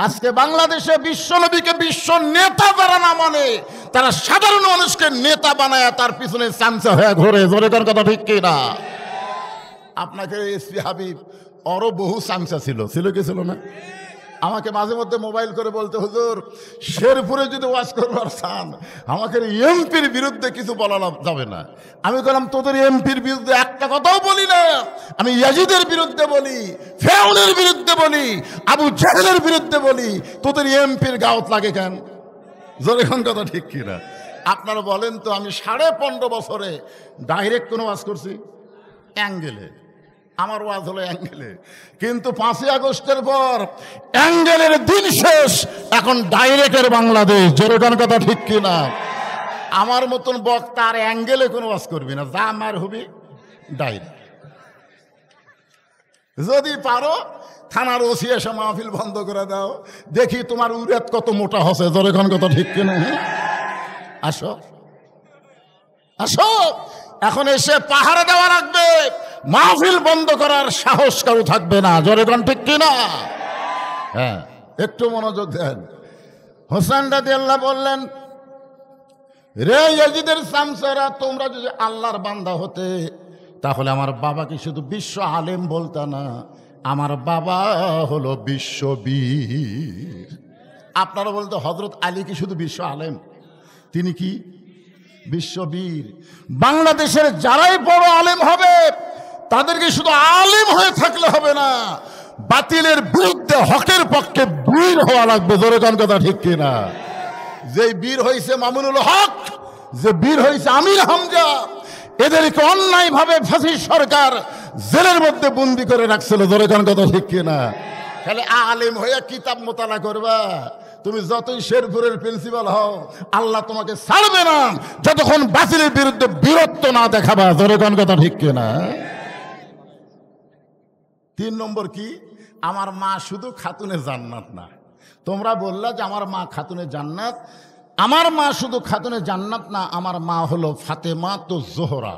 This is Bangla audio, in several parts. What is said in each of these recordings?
আজকে বাংলাদেশে বিশ্বনবীকে বিশ্ব নেতা যারা না মানে, তারা সাধারণ মানুষকে নেতা বানায় তার পিছনে চামচা হয়ে ঘোরে। জোরে কোন কথা ঠিক কি না? আপনাকে এসপি হাবিব আরো বহু চামচা ছিল কি ছিল না? আমাকে মাঝে মধ্যে মোবাইল করে বলতে, হুজুর শেরপুরে যদি ওয়াজ করবার চান আমাকে এমপির বিরুদ্ধে কিছু বলা যাবে না। আমি বললাম, তোদের এমপির বিরুদ্ধে একটা কথাও বলি না, আমি ইয়াজিদের বিরুদ্ধে বলি, ফেরাউনের বিরুদ্ধে বলি, আবু জাহেলের বিরুদ্ধে বলি, তোদের এমপির গাওত লাগে কেন? জোরে কোন কথা ঠিক কিনা? আপনারা বলেন তো, আমি 15.5 বছরে ডাইরেক্ট কোনো ওয়াজ করছি? অ্যাঙ্গেলে আমার ওয়াজ হলো অ্যাঙ্গেলে, কিন্তু 5ই আগস্টের পর অ্যাঙ্গেলের দিন শেষ, এখন ডাইরেক্টের বাংলাদেশ। জোরে কোন কথা ঠিক কিনা? আমার মতন বক্তা আর অ্যাঙ্গেলে কোনো ওয়াজ করবি না, যা মার হবি ডাইরেক্ট। যদি পারো থানার ওসি এসে মাহফিল বন্ধ করে দাও, দেখি তোমার উরেত কত মোটা হচ্ছে। জোরে কোন কথা ঠিক কিনা? আসো আসো, এখন এসে পাহারা দেওয়া রাখবে, মাহফিল বন্ধ করার সাহস কারো থাকবে না। জোরে কোন ঠিক কিনা? হ্যাঁ, একটু মনোযোগ দেন। হোসেন রাদিয়াল্লাহু বললেন, রে ইয়াজিদের চামচারা, তোমরা যদি আল্লাহর বান্দা হতে তাহলে আমার বাবাকে শুধু বিশ্ব আলেম বলতা না, আমার বাবা হলো বিশ্ববীর। আপনারা বলতে হযরত আলী কি শুধু বিশ্ব আলেম? তিনি কি বিশ্ববীর? বাংলাদেশের যারাই বড় আলেম হবে তাদেরকে শুধু আলেম হয়ে থাকলে হবে না, বাতিলের বিরুদ্ধে হকের পক্ষে বীর হওয়া লাগবে। জোরে কোন কথা ঠিক কিনা? যে বীর হয়েছে মামুনুল হক, যে বীর হয়েছে আমির হামজা, এদেরকে অন্যায় ভাবে ফাঁসির সরকার জেলের মধ্যে বন্দি করে রাখছিল। জোরে কোন কথা ঠিক কিনা? তাহলে আলেম হয়ে কিতাব মোতালা করবা, তুমি যতই শেরপুরের প্রিন্সিপাল হও, আল্লাহ তোমাকে ছাড়বে না যতক্ষণ বাতিলের বিরুদ্ধে বীরত্ব না দেখাবা। জোরে কোন কথা ঠিক কিনা? 3 নম্বর কি? আমার মা শুধু খাতুনে জান্নাত না। তোমরা বললা যে আমার মা খাতুনে জান্নাত। আমার মা শুধু খাতুনে জান্নাত না, আমার মা হলো ফাতেমা তো জোহরা।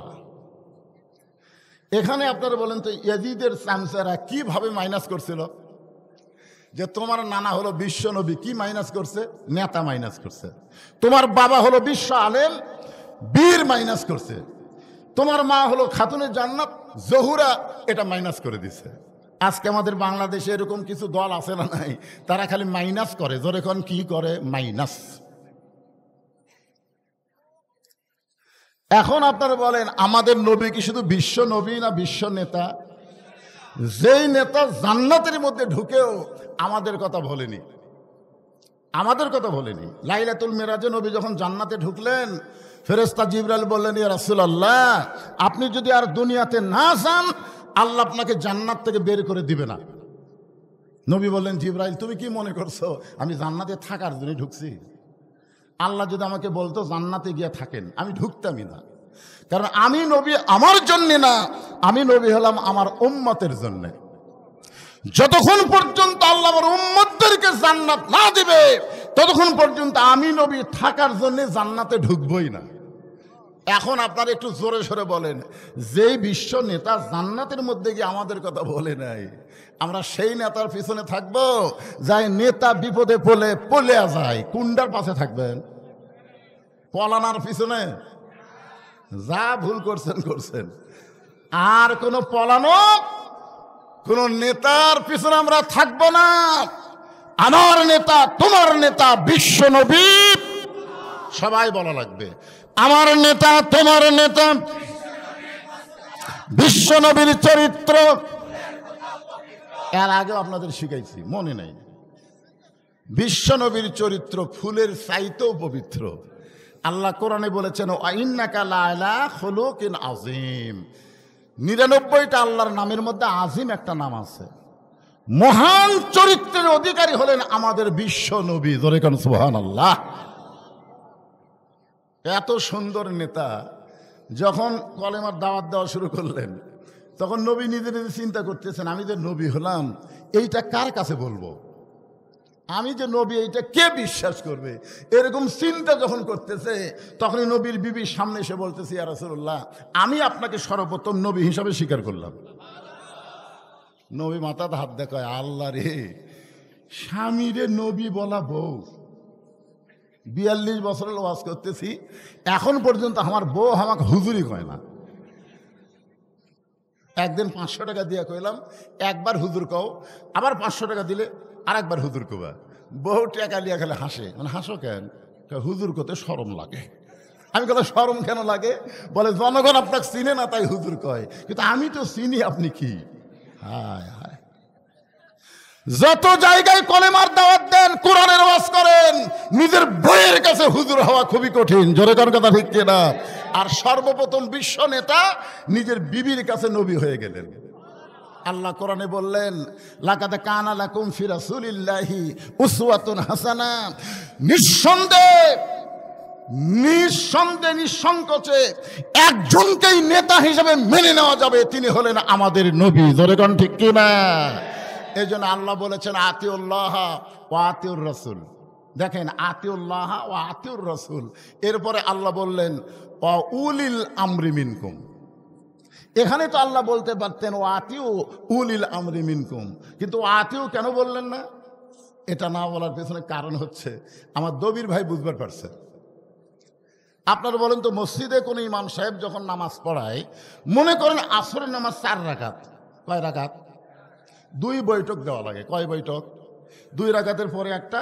এখানে আপনারা বলেন তো, ইয়াজিদের চামচারা কিভাবে মাইনাস করছিল যে তোমার নানা হলো বিশ্ব নবী? কি মাইনাস করছে? নেতা মাইনাস করছে। তোমার বাবা হলো বিশ্ব আলেম, বীর মাইনাস করছে। তোমার মা হলো খাতুনে জান্নাত, জহুরা, এটা মাইনাস করে দিছে। আজকে আমাদের বাংলাদেশে এরকম কিছু দল আছে না নাই, তারা খালি মাইনাস করে। জোরে কোন কি করে? মাইনাস। এখন আপনারা বলেন, আমাদের নবী কি শুধু বিশ্ব নবী না বিশ্ব নেতা? যেই নেতা জান্নাতের মধ্যে ঢুকেও আমাদের কথা বলেনি, আমাদের কথা বলেনি। লাইলাতুল মিরাজে নবী যখন জান্নাতে ঢুকলেন, ফেরেশতা জিবরাইল বললেন, ইয়া রাসূলুল্লাহ, আপনি যদি আর দুনিয়াতে না যান, আল্লাহ আপনাকে জান্নাত থেকে বের করে দিবে না। নবী বললেন, জিবরাইল তুমি কি মনে করছো আমি জান্নাতে থাকার জন্য ঢুকছি? আল্লাহ যদি আমাকে বলতো জান্নাতে গিয়ে থাকেন, আমি ঢুকতামই না। কারণ আমি নবী আমার জন্য না, আমি নবী হলাম আমার উম্মতের জন্য। যতক্ষণ পর্যন্ত আল্লাহ আমার উম্মতদেরকে জান্নাত না দিবে, ততক্ষণ পর্যন্ত আমি নবী থাকার জন্য জান্নাতে ঢুকবই না। এখন আপনারা একটু জোরে সোরে বলেন, যেই বিশ্ব নেতা জান্নাতের মধ্যে গিয়ে আমাদের কথা বলে নাই, আমরা সেই নেতার পিছনে থাকবো? যাই নেতা বিপদে পড়লে যায়, কুন্ডার পাশে থাকবেন? পলানার পিছনে? যা ভুল করছেন করছেন। আর কোন পলানো, কোন নেতার পিছনে আমরা থাকবো না। আমার নেতা, তোমার নেতা বিশ্ব নবী। সবাই বলা লাগবে, আমার নেতা, তোমার নেতা বিশ্ব নবীর চরিত্র। এর আগেও আপনাদের শিখাইছি, মনে নেই? বিশ্ব নবীর চরিত্র ফুলের চাইতেও পবিত্র। আল্লাহ কোরআনে বলেছেন, ইন্নাকা লাআলা খুলুকিন আযীম। 99টা আল্লাহর নামের মধ্যে আজিম একটা নাম আছে। মহান চরিত্রের অধিকারী হলেন আমাদের বিশ্ব নবী। জোরে কোন সুবহানাল্লাহ। এত সুন্দর নেতা যখন কলেমার দাওয়াত দেওয়া শুরু করলেন, তখন নবী নিজে নিজে চিন্তা করতেছেন, আমি যে নবী হলাম এইটা কার কাছে বলবো? আমি যে নবী এইটা কে বিশ্বাস করবে? এরকম চিন্তা যখন করতেছে, তখনই নবীর বিবির সামনে এসে বলতেছে, ইয়া রাসূলুল্লাহ, আমি আপনাকে সর্বপ্রথম নবী হিসাবে স্বীকার করলাম। নবী মাথাতে হাত দেখায়, আল্লাহ রে, স্বামীরে নবী বলা বউ। 42 বছরের ওয়াজ করতেছি, এখন পর্যন্ত আমার বউ আমাকে হুজুরি কয় না। একদিন 500 টাকা দিয়ে কইলাম, একবার হুজুর কও, আবার 500 টাকা দিলে আর একবার হুজুর কবা। বউ টাকা লিয়া খেলে হাসে, মানে হাসো কেন? হুজুর করতে শরম লাগে। আমি বলে শরম কেন লাগে? বলে জনগণ আপনাকে চিনে না তাই হুজুর কয়, কিন্তু আমি তো চিনি, আপনি কি? হায় হায়, যত জায়গায় কলেমার দাওয়াত দেন, কোরআনের ওয়াজ করেন, নিজের বইয়ের কাছে হুজুর হওয়া খুবই কঠিন। জোরে কোন কথা ঠিক কিনা? আর সর্বপ্রথম বিশ্ব নেতা নিজের বিবির কাছে নবী হয়ে গেলেন। আল্লাহ কোরআনে বললেন, লাকাদ কানা লাকুম ফি রাসূলিল্লাহি উসওয়াতুন হাসানা। নিঃসন্দেহে নিঃসংকোচে একজনকেই নেতা হিসেবে মেনে নেওয়া যাবে, তিনি হলেন আমাদের নবী। জোরে কোন ঠিক কিনা? এই জন্য আল্লাহ বলেছেন আতিউল্লাহ ওয়া আতিউর রাসূল। দেখেন, আতিউল্লাহ ওয়া আতিউর রাসূল, এরপরে আল্লাহ বললেন ওয়া উলিল আমরি মিনকুম। এখানে তো আল্লাহ বলতে পারতেন ও আতিউ উলিল আমরি মিনকুম, কিন্তু আতিউ কেন বললেন না? এটা না বলার পেছনে কারণ হচ্ছে, আমার দবির ভাই বুঝবার পারছে। আপনারা বলেন তো, মসজিদে কোনো ইমাম সাহেব যখন নামাজ পড়ায়, মনে করেন আসরের নামাজ 4 রাকাত, কয় রাকাত? 2 বৈঠক দেওয়া লাগে। কয় বৈঠক? 2 রাকাতের পরে একটা,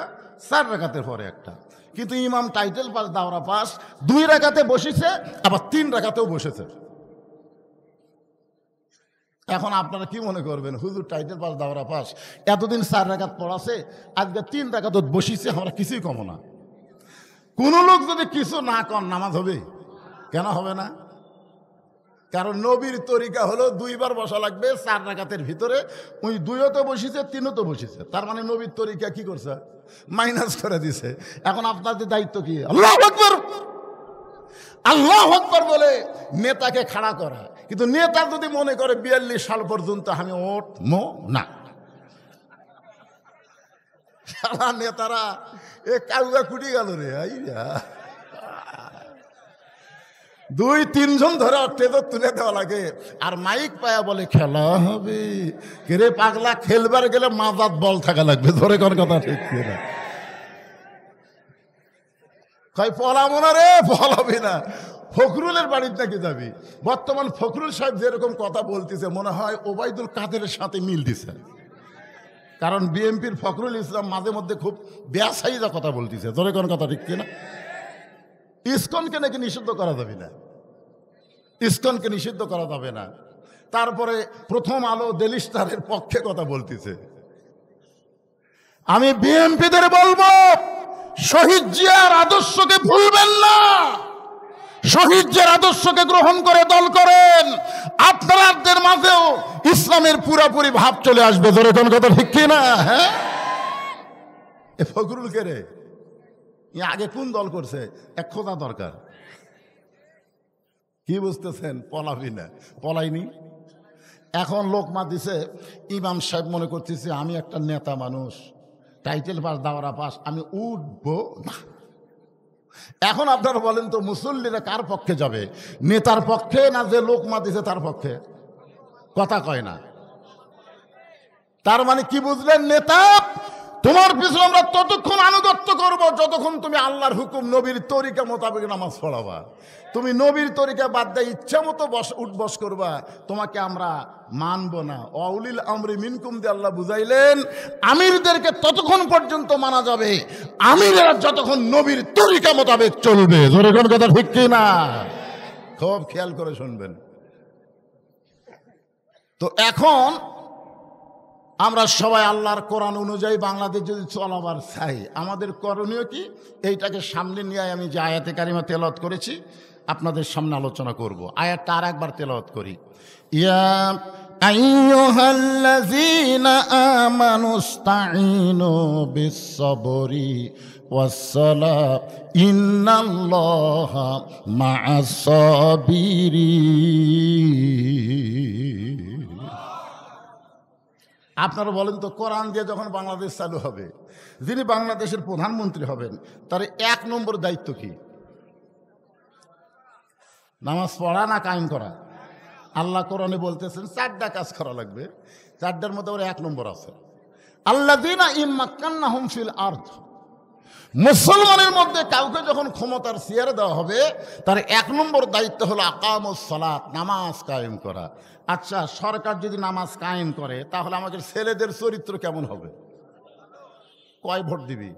4 রাকাতের পরে একটা। কিন্তু ইমাম টাইটেল পাস, দাওরা পাস, 2 রাকাতে বসেছে, আবার 3 রাকাতেও বসেছে। এখন আপনারা কি মনে করবেন, হুজুর টাইটেল পাস, দাওরা পাস, এতদিন 4 রাকাত পড়াছে, আজকে 3 রাকাত বসিছে, আমরা কিছুই কম না। কোন লোক যদি কিছু না কর, নামাজ হবে? কেন হবে না? কারণ নবীর তরিকা হলো 2 বার বসা লাগবে 4 রাকাতের ভিতরে। ওই 2ও তো বসিছে, 3ও তো বসিছে, তার মানে নবীর তরিকা কি করছে? মাইনাস করে দিছে। এখন আপনাদের দায়িত্ব কি? আল্লাহু আকবার, আল্লাহু আকবার বলে নেতাকে খাড়া করা। কিন্তু নেতা যদি মনে করে 42 সাল পর্যন্ত আমি উঠবো না, সারা নেতারা এ কাউয়া কুটি গেল রে। 2-3 জন ধরে টেজর তুলে দেওয়া লাগে, আর মাইক পায়া বলে খেলা হবে। রে পাগলা, খেলবার গেলে মাজাত বল থাকা লাগবে। ধরে কোন কথা ঠিক কিনা? কয় পলাবো না রে, পলাবি না। ফখরুলের বাড়ির নাকি যাবি? বর্তমান ফখরুল সাহেব যেরকম কথা বলতেছে, মনে হয় ওবায়দুল কাদেরের সাথে মিল দিছে। কারণ বিএনপির ফখরুল ইসলাম মাঝে মধ্যে খুব বেয়াসাইজা কথা বলতেছে। ধরে কোন কথা ঠিক কিনা? ইসকনকে নাকি নিষিদ্ধ করা যাবে না, ইসকনকে নিষিদ্ধ করা যাবে না। তারপরে প্রথম আলো ডেইলি স্টারের পক্ষে কথা বলতেছে। আমি বিএনপিদের বলবো, শহীদ জিয়ার আদর্শকে ভুলবেন না, শহীদ জিয়ার আদর্শকে গ্রহণ করে দল করেন, আপনাদের মাঝেও ইসলামের পুরাপুরি ভাব চলে আসবে। ধরে কোন কথা ঠিক কিনা? হ্যাঁ, এ ফখরুল কে রে? আগে কোন দল করছে? এক খোঁজা দরকার। কি বুঝতেছেন? পলাবি না, পলাইনি। এখন লোকমা দিছে, ইমাম সাহেব মনে করতেছে আমি একটা নেতা মানুষ, টাইটেল পাস, দাওরা পাস, আমি উঠবো না। এখন আপনারা বলেন তো, মুসল্লিরা কার পক্ষে যাবে? নেতার পক্ষে না যে লোকমা দিছে তার পক্ষে? কথা কয় না। তার মানে কি বুঝলেন? নেতা, তোমার পিছনে আমরা ততক্ষণ আনুগত্য করব যতক্ষণ তুমি আল্লাহর হুকুম, নবীর তরিকা মোতাবেক নামাজ পড়াবা। তুমি নবীর তরিকা বাদ দিয়ে ইচ্ছা মতো উঠবস করবা, তোমাকে আমরা মানব না। অউলিল আমরি মিনকুম দিয়ে আল্লাহ বুঝাইলেন, আমিরদেরকে ততক্ষণ পর্যন্ত মানা যাবে, আমিরেরা যতক্ষণ নবীর তরিকা মোতাবেক চলবে। জোরে কোন কথা ঠিক কিনা? খুব খেয়াল করে শুনবেন। তো এখন আমরা সবাই আল্লাহর কোরআন অনুযায়ী বাংলাদেশ যদি চলাবার চাই, আমাদের করণীয় কি? এইটাকে সামনে নিয়ে আমি যে আয়াতে কারিমা তেলাওয়াত করেছি আপনাদের সামনে আলোচনা করব। আয়াতটা আর একবার তেলাওয়াত করি। ইয়া আইয়ুহাল্লাযীনা আমানুস্তাঈনু বিস-সাবরি ওয়াস-সালাহ ইন্নাল্লাহা মা'আস-সাবিরিন। আপনারা বলেন তো, কোরআন দিয়ে যখন বাংলাদেশ চালু হবে, যিনি বাংলাদেশের প্রধানমন্ত্রী হবেন, তার 1 নম্বর দায়িত্ব কি? নামাজ পড়া না কায়েম করা? আল্লাহ কোরআনে বলতেছেন 4টা কাজ করা লাগবে, 4টার মধ্যে ওর 1 নম্বর আছে। আল্লাযীনা ইম্মাক্কান্নাহুম ফিল আরদ, মুসলমানের মধ্যে কাউকে যখন ক্ষমতার চেয়ারে দেওয়া হবে তার 1 নম্বর দায়িত্ব হলো আকামুস সালাত, নামাজ কায়েম করা। আচ্ছা, সরকার যদি নামাজ কায়েম করে তাহলে আমাদের ছেলেদের চরিত্র কেমন হবে? কয় ভোট দিবি?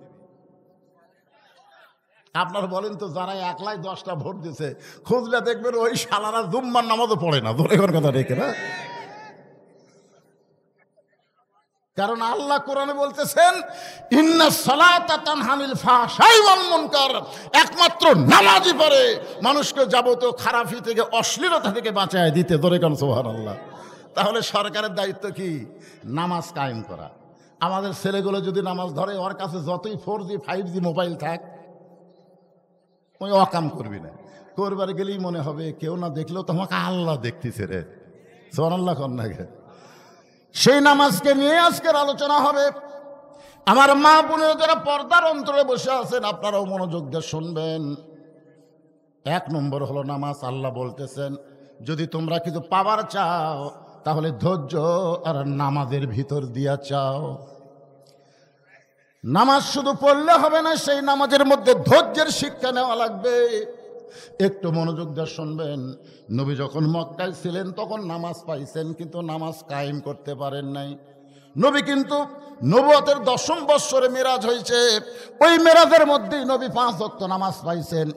আপনারা বলেন তো, যারা একলাই 10টা ভোট দিছে খুঁজলে দেখবেন ওই শালারা জুম্মার নামাজও পড়ে না। ধরে কথা রেখে না, কারণ আল্লাহ কোরআনে বলতেছেন ইন্নাস সালাতা তানহা আনিল ফাহশাই ওয়াল মুনকার, একমাত্র নামাজই পারে মানুষকে যাবতীয় খারাপি থেকে, অশ্লীলতা থেকে বাঁচায় দিতে। ধরে কারণ সুবহানাল্লাহ। তাহলে সরকারের দায়িত্ব কি? নামাজ কায়েম করা। আমাদের ছেলেগুলো যদি নামাজ ধরে, ওর কাছে যতই 4G 5G মোবাইল থাক, ওই অকাম করবি না। করবার গেলেই মনে হবে কেউ না দেখলেও তোমাকে আল্লাহ দেখতেছে রে। সুবহানাল্লাহ কন্যাকে। সেই নামাজকে নিয়ে আজকের আলোচনা হবে। আমার মা বোনের যারা পর্দার অন্তরে বসে আছেন, আপনারাও মনোযোগ দিয়ে শুনবেন। 1 নম্বর হলো নামাজ। আল্লাহ বলতেছেন যদি তোমরা কিছু পাবার চাও তাহলে ধৈর্য আর নামাজের ভিতর দিয়া চাও। নামাজ শুধু পড়লে হবে না, সেই নামাজের মধ্যে ধৈর্যের শিক্ষা নেওয়া লাগবে। একটু মনোযোগ দিয়ে শুনবেন। নবী যখন মক্কায় ছিলেন তখন নামাজ পাইছেন, কিন্তু নামাজ কায়েম করতে পারেন নাই। নবী কিন্তু নবুয়তের 10ম বৎসরে মেরাজ হয়েছে। ওই মেরাজের মধ্যেই নবী 5 ওয়াক্ত নামাজ পাইছেন।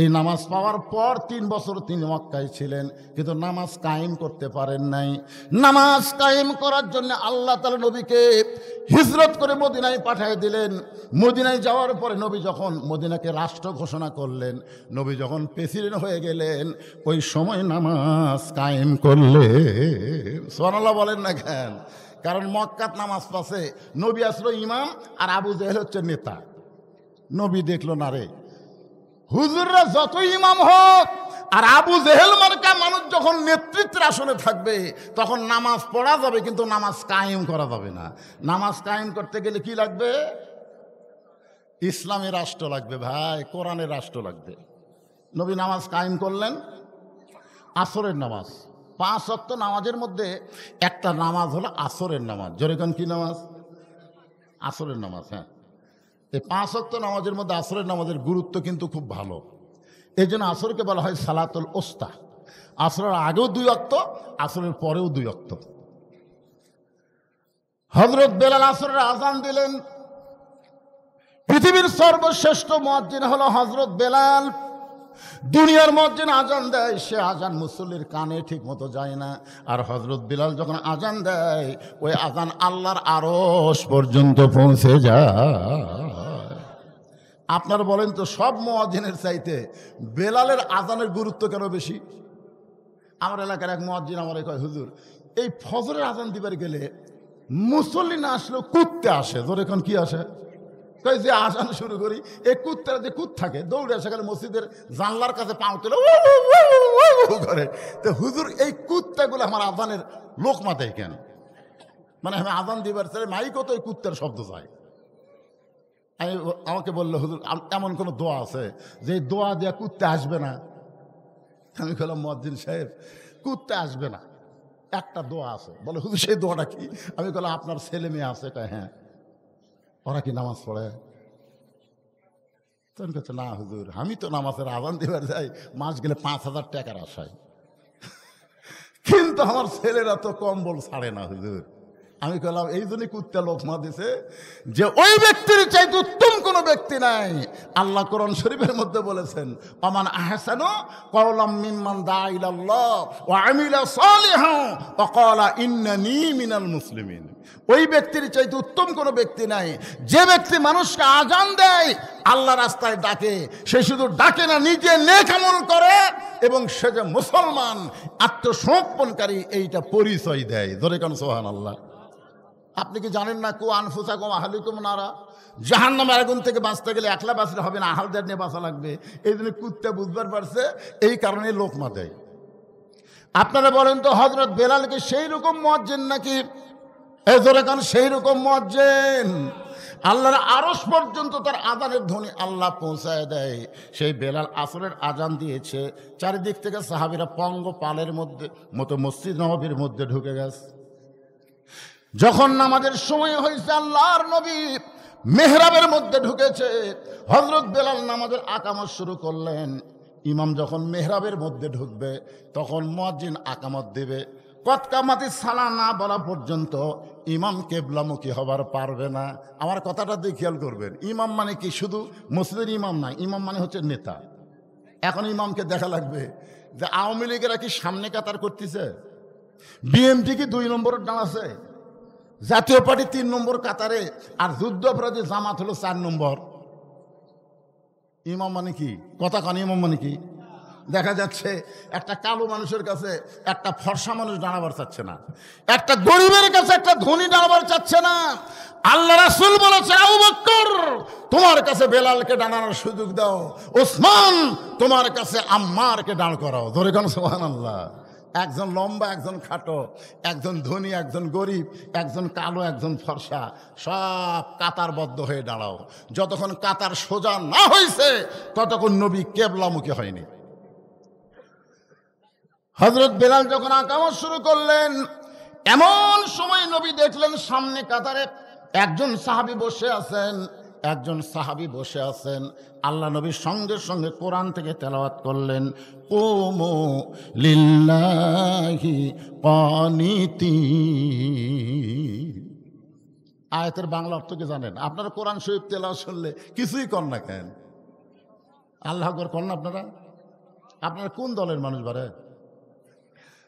এই নামাজ পাওয়ার পর 3 বছর তিনি মক্কায় ছিলেন, কিন্তু নামাজ কায়েম করতে পারেন নাই। নামাজ কায়েম করার জন্য আল্লাহ তাআলা নবীকে হিজরত করে মদিনায় পাঠিয়ে দিলেন। মদিনায় যাওয়ার পরে নবী যখন মদিনাকে রাষ্ট্র ঘোষণা করলেন, নবী যখন প্রেসিডেন্ট হয়ে গেলেন, ওই সময় নামাজ কায়েম করলেন। সুবহানাল্লাহ বলেন না কেন? কারণ মক্কাত নামাজ পাশে নবী আসলো ইমাম, আর আবু জেহেল হচ্ছে নেতা। নবী দেখলো না রে, হুজুররা যত ইমাম হোক আর আবু জেহেল মার্কা মানুষ যখন নেতৃত্বের আসনে থাকবে তখন নামাজ পড়া যাবে, কিন্তু নামাজ কায়েম করা যাবে না। নামাজ কায়েম করতে গেলে কি লাগবে? ইসলামী রাষ্ট্র লাগবে ভাই, কোরআনের রাষ্ট্র লাগবে। নবী নামাজ কায়েম করলেন। আসরের নামাজ, 5 ওয়াক্ত নামাজের মধ্যে একটা নামাজ হলো আসরের নামাজ। যেরকম কি নামাজ? আসরের নামাজ। হ্যাঁ, এই 5 ওয়াক্ত নামাজের মধ্যে আসরের নামাজের গুরুত্ব কিন্তু খুব ভালো। এই জন্য আসরকে বলা হয় সালাতুল ওস্তা। আসরের আগেও 2 ওয়াক্ত, আসরের পরেও 2 ওয়াক্ত। হযরত বেলাল আসরের আজান দিলেন। পৃথিবীর সর্বশ্রেষ্ঠ মুয়াজ্জিন হলো হযরত বেলাল। দুনিয়ার মুয়াজ্জিন আজান দেয়, সে আজান মুসল্লির কানে ঠিক মতো যায় না। আর হযরত বেলাল যখন আজান দেয়, ওই আজান আল্লাহর আরশ পর্যন্ত পৌঁছে যায়। আপনারা বলেন তো, সব মুয়াজ্জিনের চাইতে বেলালের আজানের গুরুত্ব কেন বেশি? আমার এলাকার এক মুয়াজ্জিন আমারে কয়, হুজুর এই ফজরের আজান দিবার গেলে মুসল্লি না আসলেও কুত্তে আসে। ধরে এখন কি আসে? কই যে আজান শুরু করি, এই কুত্তারা যে কুত থাকে দৌড়ে আসে, গেলে মসজিদের জানলার কাছে পাও তুলে করে। তো হুজুর এই কুত্তাগুলো আমার আজানের লোকমা দেয় কেন? মানে আমি আজান দিবার চাই, মাইকও তো এই কুত্তার শব্দ যায়। আমাকে বললো, হুজুর এমন কোনো দোয়া আছে যে দোয়া দেওয়া কুত্তে আসবে না? আমি বললাম, মুয়াজ্জিন সাহেব কুত্তে আসবে না, একটা দোয়া আছে। বলে, হুজুর সেই দোয়াটা কি? আমি বললাম, আপনার ছেলে মেয়ে আছে? হ্যাঁ। ওরা কি নামাজ পড়ে? তখন কাছে না হুজুর, আমি তো নামাজের আজান দিবার যাই মাস গেলে 5,000 টাকার আশায়, কিন্তু আমার ছেলেরা তো কম্বল ছাড়ে না হুজুর। আমি বললাম, এই জন্যই কুত্তা লোকমা দিছে যে ওই ব্যক্তির চাইতে উত্তম কোনো ব্যক্তি নাই। আল্লাহ কোরআন শরীফের মধ্যে বলেছেন, আমান আহসানু কাওলাম মিম্মান দা ইলাল্লাহ ওয়া আমিলা সালিহান ওয়া ক্বালা ইন্নানী মিনাল মুসলিমিন। ওই ব্যক্তির চাইতে উত্তম কোনো ব্যক্তি নাই যে ব্যক্তি মানুষকে আজান দেয়, আল্লাহ রাস্তায় ডাকে। সে শুধু ডাকে না, নিজে নেক আমল করে এবং সে যে মুসলমান, আত্মসমর্পণকারী, এইটা পরিচয় দেয়। ধরে কেন সুবহানাল্লাহ। আপনি কি জানেন না, কু আনফুসাকুম আহলিকুম নারা, জাহান্নামের আগুন থেকে বাঁচতে গেলে একলা বাঁচলে হবে না, আহলদের নিয়ে বাঁচা লাগবে। এই জন্য কুত্তা বুঝবার পারছে, এই কারণে লোকমা দেয়। আপনারা বলেন তো, হযরত বেলাল কি সেই রকম মুয়াজ্জিন নাকি? এই ধরে কারণ সেই রকম মুয়াজ্জিন, আল্লাহর আরশ পর্যন্ত তার আজানের ধ্বনি আল্লাহ পৌঁছায় দেয়। সেই বেলাল আসরের আজান দিয়েছে, চারিদিক থেকে সাহাবীরা পঙ্গপালের মধ্যে মতো মসজিদ নববীর মধ্যে ঢুকে গেছে। যখন নামাজের সময় হয়েছে, আল্লাহর নবী মেহরাবের মধ্যে ঢুকেছে। হযরত বেলাল নামাজের আকামত শুরু করলেন। ইমাম যখন মেহরাবের মধ্যে ঢুকবে তখন মুয়াজ্জিন আকামত দেবে। কতকামাতি সালা না বলা পর্যন্ত ইমাম কেবলামুখী হবার পারবে না। আমার কথাটা দিয়ে খেয়াল করবেন, ইমাম মানে কি শুধু মসজিদের ইমাম না, ইমাম মানে হচ্ছে নেতা। এখন ইমামকে দেখা লাগবে যে আওয়ামী লীগেরা কি সামনে কাতার করতেছে, বিএনপি কি 2 নম্বরের দাঁড়াছে, জাতীয় পার্টি 3 নম্বর কাতারে, আর যুদ্ধ অপরাধী জামাত হলো 4 নম্বর। ইমাম মানে কি? কথা কান, ইমাম মানে কি? দেখা যাচ্ছে একটা কালো মানুষের কাছে একটা ফর্সা মানুষ দাঁড়াবার চাচ্ছে না, একটা গরিবের কাছে একটা ধনী দাঁড়াবার চাচ্ছে না। আল্লাহ রাসূল বলেছে, আবু বকর তোমার কাছে বেলালকে দাঁড়ানোর সুযোগ দাও, ওসমান তোমার কাছে আম্মারকে দাঁড় করাও। ধরে কোন সুবহানাল্লাহ। একজন লম্বা, একজন খাটো, একজন ধনী, একজন গরিব, একজন কালো, একজন ফর্সা, সব কাতারবদ্ধ হয়ে দাঁড়াও। যতক্ষণ কাতার সোজা না হয়েছে ততক্ষণ নবী কেবলামুখী হয়নি। হযরত বেলাল যখন আকামত শুরু করলেন, এমন সময় নবী দেখলেন সামনে কাতারে একজন সাহাবী বসে আছেন, একজন সাহাবী বসে আছেন। আল্লাহ নবী সঙ্গে সঙ্গে কোরআন থেকে তেলাওয়াত করলেন, কুমু লিল্লাহি কানিতিন। আয়াতের বাংলা অর্থ কি জানেন? আপনারা কোরআন শরীফ তেলাওয়াত শুনলে কিছুই কর না কেন? আল্লাহু আকবার কর না আপনারা? আপনারা কোন দলের মানুষ বারে?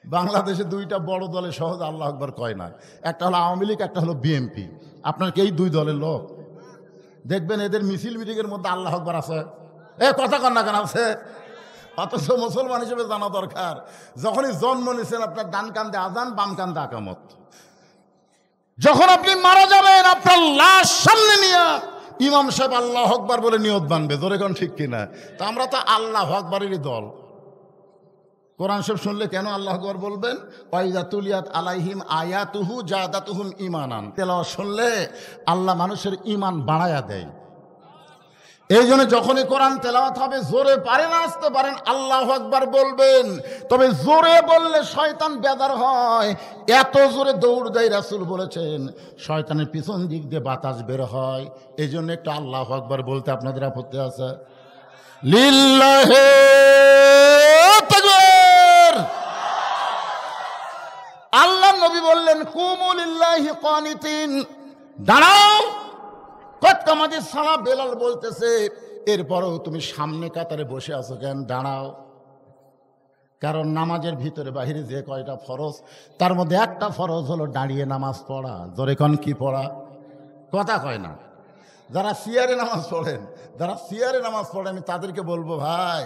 বাংলাদেশে 2টা বড় দলে সহজ আল্লাহু আকবার কয় না, একটা হলো আওয়ামী লীগ, একটা হলো বিএনপি। আপনার কি এই 2 দলের লোক? দেখবেন এদের মিছিল মিটিংয়ের মধ্যে আল্লাহু আকবার আছে, কথা কন না কেন আছে? অথচ মুসলমান হিসেবে জানা দরকার, যখনই জন্ম নিয়েছেন আপনার ডান কান্দে আজান, বাম কান্দে আকামত। যখন আপনি মারা যাবেন আপনার লাশ সামনে নিয়ে ইমাম সাহেব আল্লাহু আকবার বলে নিয়ত বানবে। ধরে কোন ঠিক কিনা? তা আমরা তো আল্লাহু আকবারেরই দল। কোরআন শরীফ শুনলে কেন আল্লাহু আকবার বলবেন? ওয়াইযা তুলিয়াত আলাইহিম আয়াতুহু জাদাতুহুম ঈমানান। তেলাওয়াত শুনলে আল্লাহ মানুষের ঈমান বাড়ায়া দেয়। এই জন্য যখনই কোরআন তেলাওয়াত হবে, জোরে পারেন আসতে পারেন আল্লাহু আকবার বলবেন। তবে জোরে বললে শয়তান বেদার হয়, এত জোরে দৌড় দেয়। রাসূল বলেছেন শয়তানের পিছন দিক দিয়ে বাতাস বের হয়। এই জন্য একটু আল্লাহু আকবার বলতে আপনাদের আপত্তি আছে? লিল্লাহি তাকবীর। আল্লাহ নবী বললেন কুমু লিল্লাহি কানিতিন, দাঁড়াও। কতকামাতি সালা বেলাল বলতেছে, এরপরও তুমি সামনে কাতারে বসে আছো কেন? দাঁড়াও। কারণ নামাজের ভিতরে বাহিরে যে কয়টা ফরজ, তার মধ্যে একটা ফরজ হলো দাঁড়িয়ে নামাজ পড়া। জোরে কোন কি পড়া? কথা কয় না। যারা সিয়ারে নামাজ পড়েন, যারা সিয়ারে নামাজ পড়ে, আমি তাদেরকে বলবো, ভাই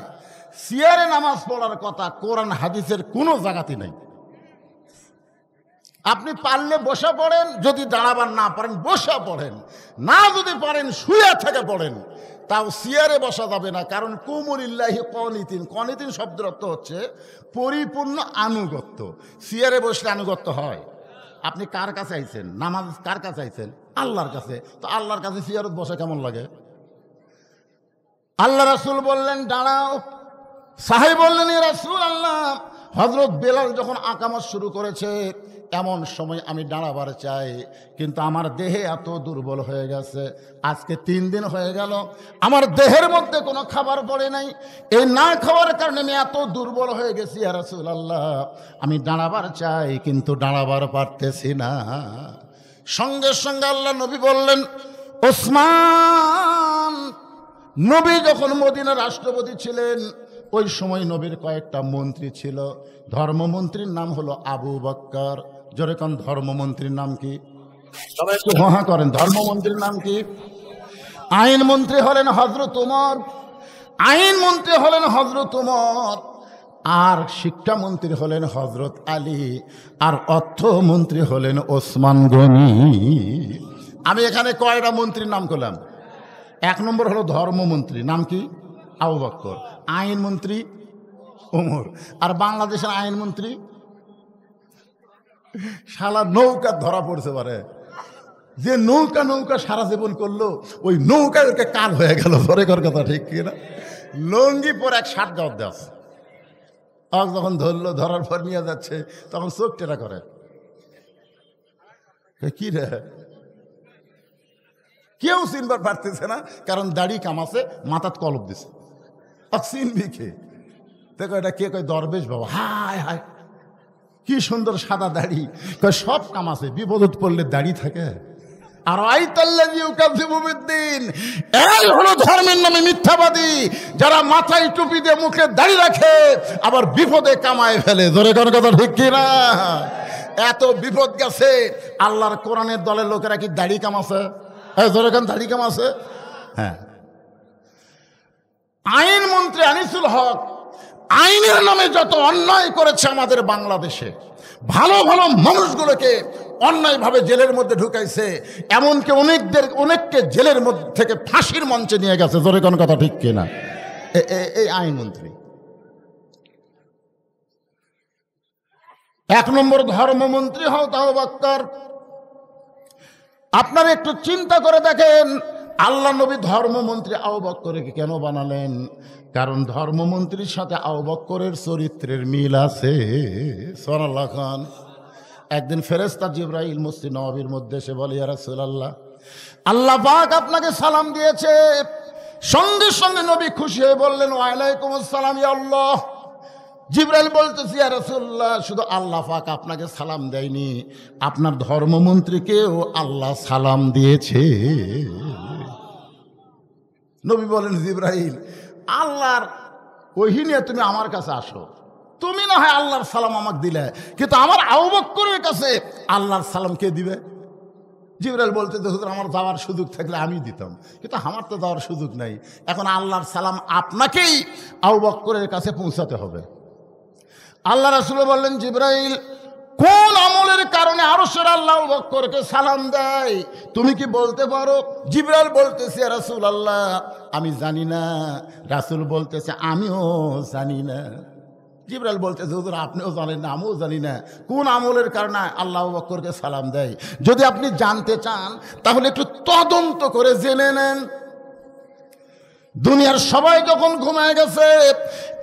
সিয়ারে নামাজ পড়ার কথা কোরআন হাদিসের কোনো জায়গাতে নেই। আপনি পারলে বসে পড়েন, যদি দাঁড়াবার না পারেন বসে পড়েন, না যদি পারেন শুয়ে থেকে পড়েন, তাও সিয়ারে বসা যাবে না। কারণ কুমু লিল্লাহি কানিতিন, কানিতিন শব্দের অর্থ হচ্ছে পরিপূর্ণ আনুগত্য। সিয়ারে বসলে আনুগত্য হয়। আপনি কার কাছে আইছেন? নামাজ কার কাছে আইছেন? আল্লাহর কাছে। তো আল্লাহর কাছে সিয়ারত বসে কেমন লাগে? আল্লাহ রাসূল বললেন দাঁড়াও। সাহাবী বললেন, ইয়া রাসূলুল্লাহ, হযরত বেলাল যখন আকামত শুরু করেছে এমন সময় আমি দাঁড়াবার চাই, কিন্তু আমার দেহে এত দুর্বল হয়ে গেছে, আজকে 3 দিন হয়ে গেল আমার দেহের মধ্যে কোনো খাবার পড়ে নাই। এই না খাওয়ার কারণে আমি এত দুর্বল হয়ে গেছি। ইয়া রাসূলুল্লাহ, আমি দাঁড়াবার চাই কিন্তু দাঁড়াবার পারতেছি না। সঙ্গে সঙ্গে আল্লাহ নবী বললেন ওসমান। নবী যখন মদিনার রাষ্ট্রপতি ছিলেন, ওই সময় নবীর কয়েকটা মন্ত্রী ছিল। ধর্মমন্ত্রীর নাম হলো আবু বকর। জোরে কোন ধর্মমন্ত্রীর নাম কি? সবাই একটু হা করেন। ধর্মমন্ত্রীর নাম কি? আইনমন্ত্রী হলেন হযরত ওমর, আইনমন্ত্রী হলেন হযরত ওমর, আর শিক্ষামন্ত্রী হলেন হযরত আলী, আর অর্থমন্ত্রী হলেন ওসমান গনি। আমি এখানে কয়টা মন্ত্রীর নাম করলাম? 1 নম্বর হলো ধর্মমন্ত্রী, নাম কি? আবু বকর। আইনমন্ত্রী ওমর। আর বাংলাদেশের আইনমন্ত্রী শালা নৌকা ধরা পড়ছে পারে, যে নৌকা নৌকা সারা জীবন করলো, ওই নৌকায় ওকে কাল হয়ে গেল। ধরে কর কথা ঠিক কিনা? লঙ্গি পর এক 60 গাঁত দেশ যখন ধরলো, ধরার পর নিয়ে যাচ্ছে, তখন চোখ টেরা করে। কি রে, কেউ চিনবার পারতেছে না, কারণ দাড়ি কামাছে, মাথাত কলপ দিছে, চিনবি কে? দেখো এটা কে? কয় দরবেশ বাবা। হায় হায়, কি সুন্দর সাদা দাড়ি। কয় সব কামাছে, বিপদত পড়লে দাড়ি থাকে। আর এই হলো ধর্মের নামে মিথ্যাবাদী, যারা মাথায় টুপি দিয়ে মুখে দাড়ি রাখে, আবার বিপদে কামায় ফেলে। ধরে কোন কথা ঠিক কিনা? এত বিপদ গেছে, আল্লাহর কোরআনের দলের লোকেরা কি দাড়ি কামাছে? ধরে কোন দাড়ি কামাছে? হ্যাঁ, আইন মন্ত্রী আনিসুল হক আইনের নামে যত অন্যায় করেছে আমাদের বাংলাদেশে, ভালো ভালো মানুষগুলোকে অন্যায়ভাবে জেলের মধ্যে ঢুকাইছে, এমনকি অনেককে জেলের মধ্যে থেকে ফাঁসির মঞ্চে নিয়ে গেছে। জোরে কোন কথা ঠিক কিনা? এই আইনমন্ত্রী। 1 নম্বর ধর্মমন্ত্রী হও তাও বাক্কার। আপনারা একটু চিন্তা করে দেখেন, আল্লাহ নবী ধর্মমন্ত্রী আবু বকরকে কেন বানালেন? কারণ ধর্মমন্ত্রীর সাথে আবু বকরের চরিত্রের মিল আছে। সুবহানাল্লাহ খান। একদিন ফেরেশতা জিবরাইল মসজিদ নববীর মধ্যে এসে বলে, ইয়া রাসূলুল্লাহ, আল্লাহ পাক আপনাকে সালাম দিয়েছে। সঙ্গে সঙ্গে নবী খুশি হয়ে বললেন, ওয়া আলাইকুম আসসালাম ইয়া আল্লাহ। জিবরাইল বলতেছে, ইয়া রাসূলুল্লাহ, শুধু আল্লাহ পাক আপনাকে সালাম দেয়নি, আপনার ধর্মমন্ত্রীকেও আল্লাহ সালাম দিয়েছে। নবী বলেন, জিবরাইল, আল্লাহর ওহী নিয়ে তুমি আমার কাছে আসো, তুমি না হয় আল্লাহর সালাম আমাকে দিলে, কিন্তু আমার আবু বকরের কাছে আল্লাহর সালাম কে দিবে? জিবরাইল বলতে, হুজুর আমার যাওয়ার সুযোগ থাকলে আমি দিতাম, কিন্তু আমার তো যাওয়ার সুযোগ নাই। এখন আল্লাহর সালাম আপনাকেই আবু বকরের কাছে পৌঁছাতে হবে। আল্লাহ রাসূল বললেন, জিবরাইল, কোন আমলের কারণে আরশের আল্লাহ আবু বকরকে সালাম দেয় তুমি কি বলতে পারো? জিবরাইল বলতেছে, ইয়া রাসূলুল্লাহ, আমি জানি না। রাসূল বলতেছে, আমিও জানি না। জিবরাইল বলতেছে, হুজুর আপনিও জানেন না, আমিও জানি না কোন আমলের কারণে আল্লাহ আবু বকরকে সালাম দেয়। যদি আপনি জানতে চান তাহলে একটু তদন্ত করে জেনে নেন। দুনিয়ার সবাই যখন ঘুমায় গেছে,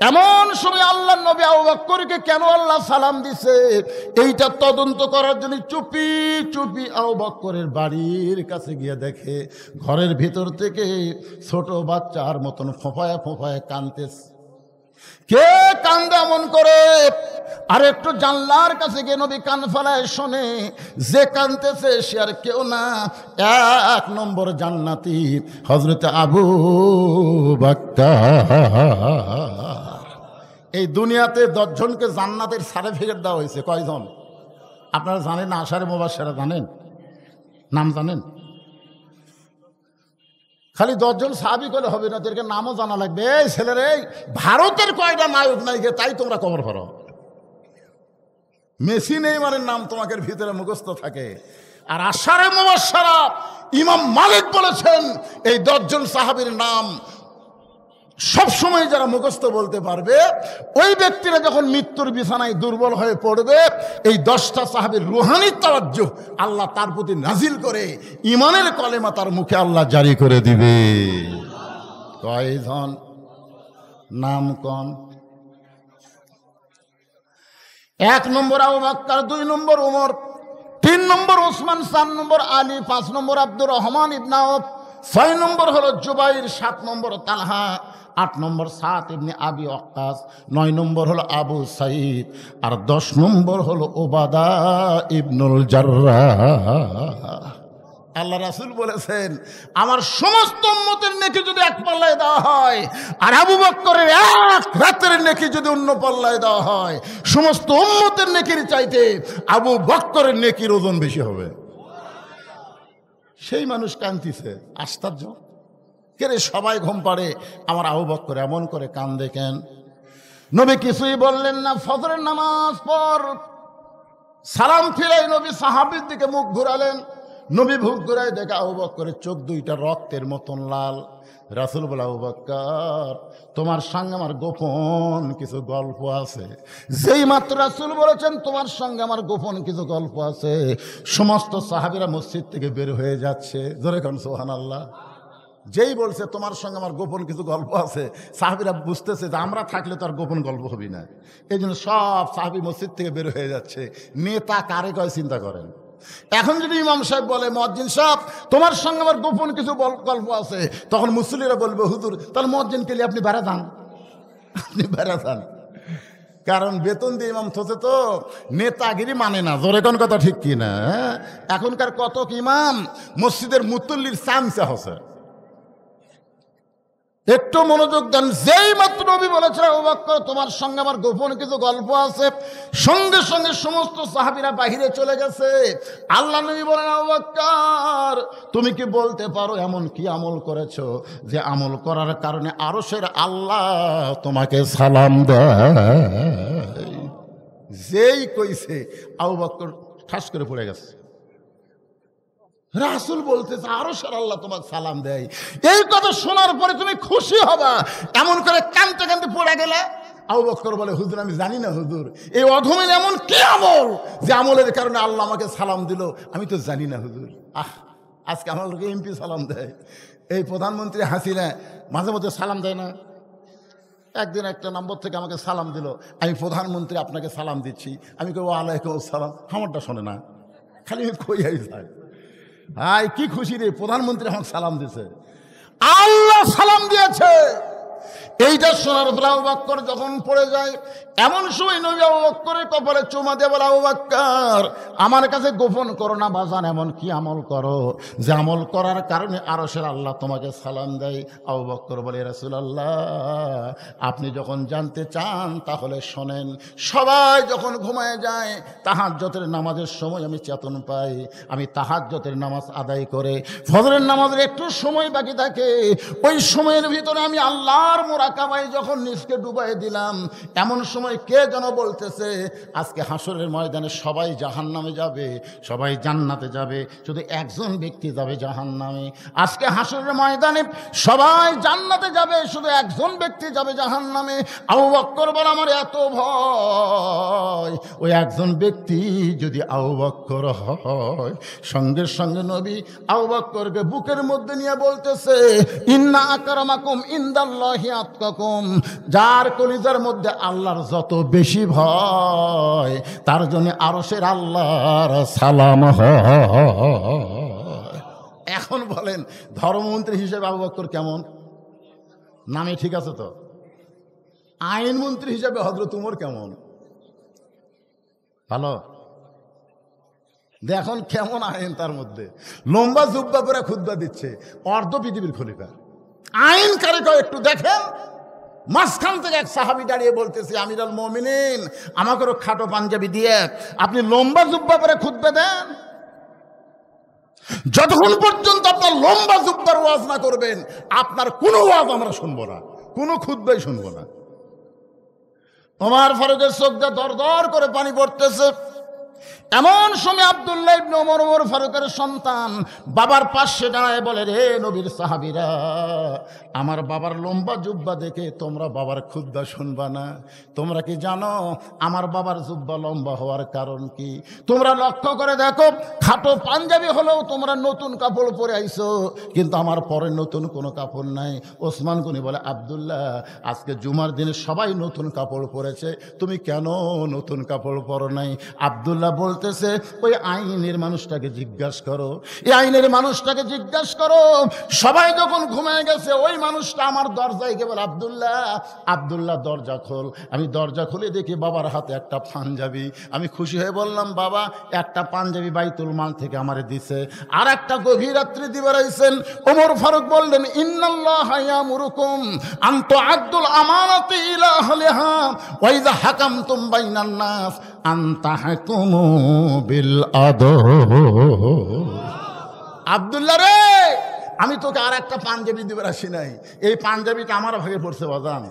এমন সময় আল্লাহ নবী আবু বকরকে কেন আল্লাহ সালাম দিছে, এইটা তদন্ত করার জন্য চুপি চুপি আবু বকরের বাড়ির কাছে গিয়ে দেখে ঘরের ভিতর থেকে ছোট বাচ্চার মতন ফোঁফায় ফোঁফায় কাঁদতেছে। কে কান্দে এমন করে? আর একটু জানলার কাছে গিয়ে নবী কান ফেলায় শোনে, যে কাঁদতেছে সে আর কেউ না, 1 নম্বর জান্নাতি হযরত আবু বকর। এই দুনিয়াতে 10 জনকে জান্নাতের সার্টিফিকেট দেওয়া হয়েছে। কয়জন আপনারা জানেন না? আশারে মুবাশশারা জানেন? নাম জানেন? খালি 10 জন সাহাবী করলে হবে না, তোদেরকে নামও জানা লাগবে। এই ছেলেরে, ভারতের কয়টা নায়ক নায়িকা তাই তোমরা কবর করো। মেসি নেইমারের নাম তোমাদের ভিতরে মুখস্থ থাকে। আর আশারে মুবাশশারা ইমাম মালিক বলেছেন, এই 10 জন সাহাবীর নাম সবসময় যারা মুখস্থ বলতে পারবে, ওই ব্যক্তিরা যখন মৃত্যুর বিছানায় দুর্বল হয়ে পড়বে, এই 10টা সাহাবীর রুহানি তাওয়াজ্জুহ আল্লাহ তার প্রতি নাজিল করে ইমানের কলেমা তার মুখে আল্লাহ জারি করে দিবে। কয়জন? নাম কোন? 1 নম্বর আবু বকর, 2 নম্বর ওমর, 3 নম্বর ওসমান, 4 নম্বর আলী, 5 নম্বর আব্দুর রহমান ইবনে আওফ, 6 নম্বর হলো জুবাইর, 7 নম্বর তালহা, 8 নম্বর সাদ ইবনে আবি ওয়াক্কাস, 9 নম্বর হলো আবু সাঈদ, আর 10 নম্বর হলো উবাদা ইবনুল জাররাহ। আল্লাহ রাসূল বলেছেন, আমার সমস্ত উম্মতের নেকি যদি এক পাল্লায় দেওয়া হয়, আর আবু বকরের 1 রাতের নেকি যদি অন্য পাল্লায় দেওয়া হয়, সমস্ত উম্মতের নেকির চাইতে আবু বকরের নেকির ওজন বেশি হবে। সেই মানুষ কাঁদতেছে। আশ্চর্য! কেরে সবাই ঘুম পাড়ে, আমার আবু বকর এমন করে কান্দে কেন? নবী কিছুই বললেন না। ফজরের নামাজ পর সালাম ফিরাই নবী সাহাবীর দিকে মুখ ঘুরালেন। নবী মুখ ঘুরাই দেখে আবু বকরের চোখ 2টা রক্তের মতন লাল। রাসূল বলে, আবু বকর, তোমার সঙ্গে আমার গোপন কিছু গল্প আছে। যেই মাত্র রাসূল বলেছেন তোমার সঙ্গে আমার গোপন কিছু গল্প আছে, সমস্ত সাহাবীরা মসজিদ থেকে বের হয়ে যাচ্ছে। জোরে কোন সুবহানাল্লাহ। যেই বলছে তোমার সঙ্গে আমার গোপন কিছু গল্প আছে, সাহাবীরা বুঝতেছে যে আমরা থাকলে তো আর গোপন গল্প হবে না। এই জন্য সব সাহাবী মসজিদ থেকে বের হয়ে যাচ্ছে। নেতা কারে কয় চিন্তা করেন? এখন যদি ইমাম সাহেব বলে মুয়াজ্জিন সাহেব তোমার সঙ্গে আমার গোপন কিছু গল্প আছে, তখন মুসল্লিরা বলবে হুজুর তাহলে মুয়াজ্জিনকে নিয়ে আপনি বেড়া যান, আপনি বেড়া যান। কারণ বেতন দিয়ে ইমাম থসে তো নেতাগিরি মানে না, জোরে কোন কথা ঠিক কি না? এখনকার কত ইমাম মসজিদের মুতল্লির চামচা হচ্ছে। একটু মনোযোগ দেন। যেই মাত্র নবী বলেছেন আবু বকর তোমার সঙ্গে আমার গোপন কিছু গল্প আছে, সঙ্গে সঙ্গে সমস্ত সাহাবীরা বাহিরে চলে গেছে। আল্লাহ নবী বলেন আবু বকর তুমি কি বলতে পারো এমন কি আমল করেছো যে আমল করার কারণে আরশের আল্লাহ তোমাকে সালাম দেয়? যেই কইছে আবু বকর ঠাস করে পড়ে গেছে। রাসূল বলতেছে আরশের আল্লাহ তোমাকে সালাম দেয়। এই কথা শোনার পরে তুমি খুশি হবা, এমন করে কাঁদতে কাঁদতে পড়ে গেলে। আবু বকর বলে হুজুর আমি জানি না হুজুর এই অধমের এমন কি আমল যে আমলের কারণে আল্লাহ আমাকে সালাম দিল, আমি তো জানি না হুজুর। আজকে আমার লোকে এমপি সালাম দেয়, এই প্রধানমন্ত্রী হাসিনা মাঝে মধ্যে সালাম দেয় না। একদিন একটা নম্বর থেকে আমাকে সালাম দিল, আমি প্রধানমন্ত্রী আপনাকে সালাম দিচ্ছি। আমি কই ওয়ালাইকুম আসসালাম, আমারটা শোনে না, খালি আমি কই যাই। হাই কি খুশি রে, প্রধানমন্ত্রী আমাকে সালাম দিয়েছে, আল্লাহ সালাম দিয়েছে। এইটা শোনার পর আবু বকর যখন পড়ে যায়, এমন সময় নবী আবু বকরের কপালে চুমা দিয়ে বলে আবু বকর আমার কাছে গোপন করো না বাজান, এমন কি আমল করো যে আমল করার কারণে আরশের আল্লাহ তোমাকে সালাম দেয়? আবু বকর বলে রাসূলুল্লাহ আপনি যখন জানতে চান তাহলে শোনেন। সবাই যখন ঘুমায় যায় তাহাজ্জুদের নামাজের সময় আমি চেতন পাই, আমি তাহাজ্জুদের নামাজ আদায় করে ফজরের নামাজের একটু সময় বাকি থাকে, ওই সময়ের ভিতরে আমি আল্লাহর মুরাকাবায় যখন নিজকে ডুবাই দিলাম, এমন সময় কে যেন বলতেছে আজকে হাসরের ময়দানে সবাই জাহান্নামে যাবে, সবাই জান্নাতে যাবে, শুধু একজন ব্যক্তি যাবে জাহান্নামে। আজকে হাসরের ময়দানে সবাই জান্নাতে যাবে, শুধু একজন ব্যক্তি যাবে জাহান্নামে। আবু বকর বলে আমার এত ভয়, ওই একজন ব্যক্তি যদি আবু বকর হয়। সঙ্গে সঙ্গে নবী আবু বকরকে বুকের মধ্যে নিয়ে বলতেছে ইন্না আকরামাকুম ইনদাল্লাহি আতকাকুম, যার কলিজার মধ্যে আল্লাহর যত বেশি ভয় তার জন্য আরশের আল্লাহর সালাম হয়। এখন বলেন ধর্মমন্ত্রী হিসেবে আবু বকর কেমন? নামে ঠিক আছে তো। আইনমন্ত্রী হিসেবে হযরত উমর কেমন? ভালো। দেখুন কেমন আইন, তার মধ্যে লম্বা জুব্বা পরে খুতবা দিচ্ছে, অর্ধ পৃথিবীর খলিফা। আইন কারে কয় একটু দেখেন। মাঝখান থেকে এক সাহাবী দাঁড়িয়ে বলতেছে আমিরুল মুমিনিন আমাকেও খাটো পাঞ্জাবি দিয়ে আপনি লম্বা জুব্বা পরে খুতবা দেন, যতক্ষণ পর্যন্ত আপনার লম্বা জুব্বার ওয়াজ না করবেন আপনার কোনো ওয়াজ আমরা শুনবো না, কোনো খুতবাই শুনবো না। ওমর ফারুকের চোখ দিয়ে দর দর করে পানি পড়তেছে। এমন সময় আব্দুল্লাহ ইবনে ওমর, ওমর ফারুকের সন্তান, বাবার পাশে দাঁড়ায় বলে রে নবীর সাহাবীরা আমার বাবার লম্বা জুব্বা দেখে তোমরা বাবার খুতবা শুনবা না? তোমরা কি জানো আমার বাবার জুব্বা লম্বা হওয়ার কারণ কি? তোমরা লক্ষ্য করে দেখো খাটো পাঞ্জাবি হলেও তোমরা নতুন কাপড় পরে আইছো, কিন্তু আমার পরে নতুন কোনো কাপড় নাই। ওসমান গনি বলে আব্দুল্লাহ আজকে জুমার দিনে সবাই নতুন কাপড় পরেছে, তুমি কেন নতুন কাপড় পরো নাই? আব্দুল্লাহ বলতেছে ওই আইনের মানুষটাকে জিজ্ঞাসা করো, এই আইনের মানুষটাকে জিজ্ঞাসা করো। সবাই যখন ঘুমিয়ে গেছে ওই মানুষটা আমার দরজায় গিয়ে বলে আব্দুল্লাহ, আব্দুল্লাহ দরজা খোল। আমি দরজা খুলে দেখি বাবার হাতে একটা পাঞ্জাবি। আমি খুশি হয়ে বললাম বাবা একটা পাঞ্জাবি বাইতুল মাল থেকে আমারে দিছে, আর একটা গভীর রাত্রি দিবে রয়েছেন। ওমর ফারুক বললেন ইন্নাল্লাহা ইয়ামুরুকুম আন তুআদ্দুল আমানাতি ইলা আহলিহা ওয়া ইযা হাকামতুম বাইনান নাস আন তাহকুমু বিল আদল। আব্দুল্লাহ রে আমি তোকে আর একটা পাঞ্জাবি দিবার আসি নাই, এই পাঞ্জাবিটা আমার ভাগে পড়ছে বাজান।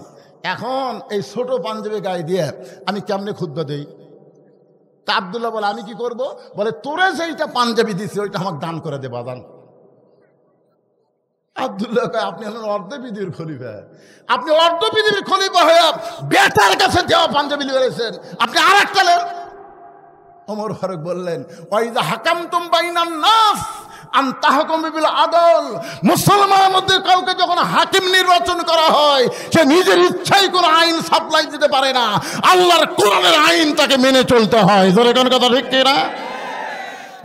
এখন এই ছোট পাঞ্জাবি গায়ে দিয়ে আমি কেমনে খুতবা দেই? তা আব্দুল্লাহ বলে আমি কি করব? বলে তোরে যেইটা পাঞ্জাবি দিছি ওইটা আমাকে দান করে দে বাজান। আব্দুল্লাহ কয় আপনি হলেন অর্ধ পৃথিবীর খলিফা, আপনি অর্ধ পৃথিবীর খলিফা হয়ে বেটার কাছে দেওয়া পাঞ্জাবি লিখেছেন, আপনি আর একটা নেন। ওমর ফারুক বললেন ওয়াইদা হাকামতুম বাইনান নাস আন তাহকুমু বিল আদল, মুসলমানের মধ্যে কাউকে যখন হাকিম নির্বাচন করা হয় সে নিজের ইচ্ছায় কোনো আইন সাপ্লাই দিতে পারে না, আল্লাহর কোরআনের আইন তাকে মেনে চলতে হয়। জোরে কোন কথা ঠিক কিনা?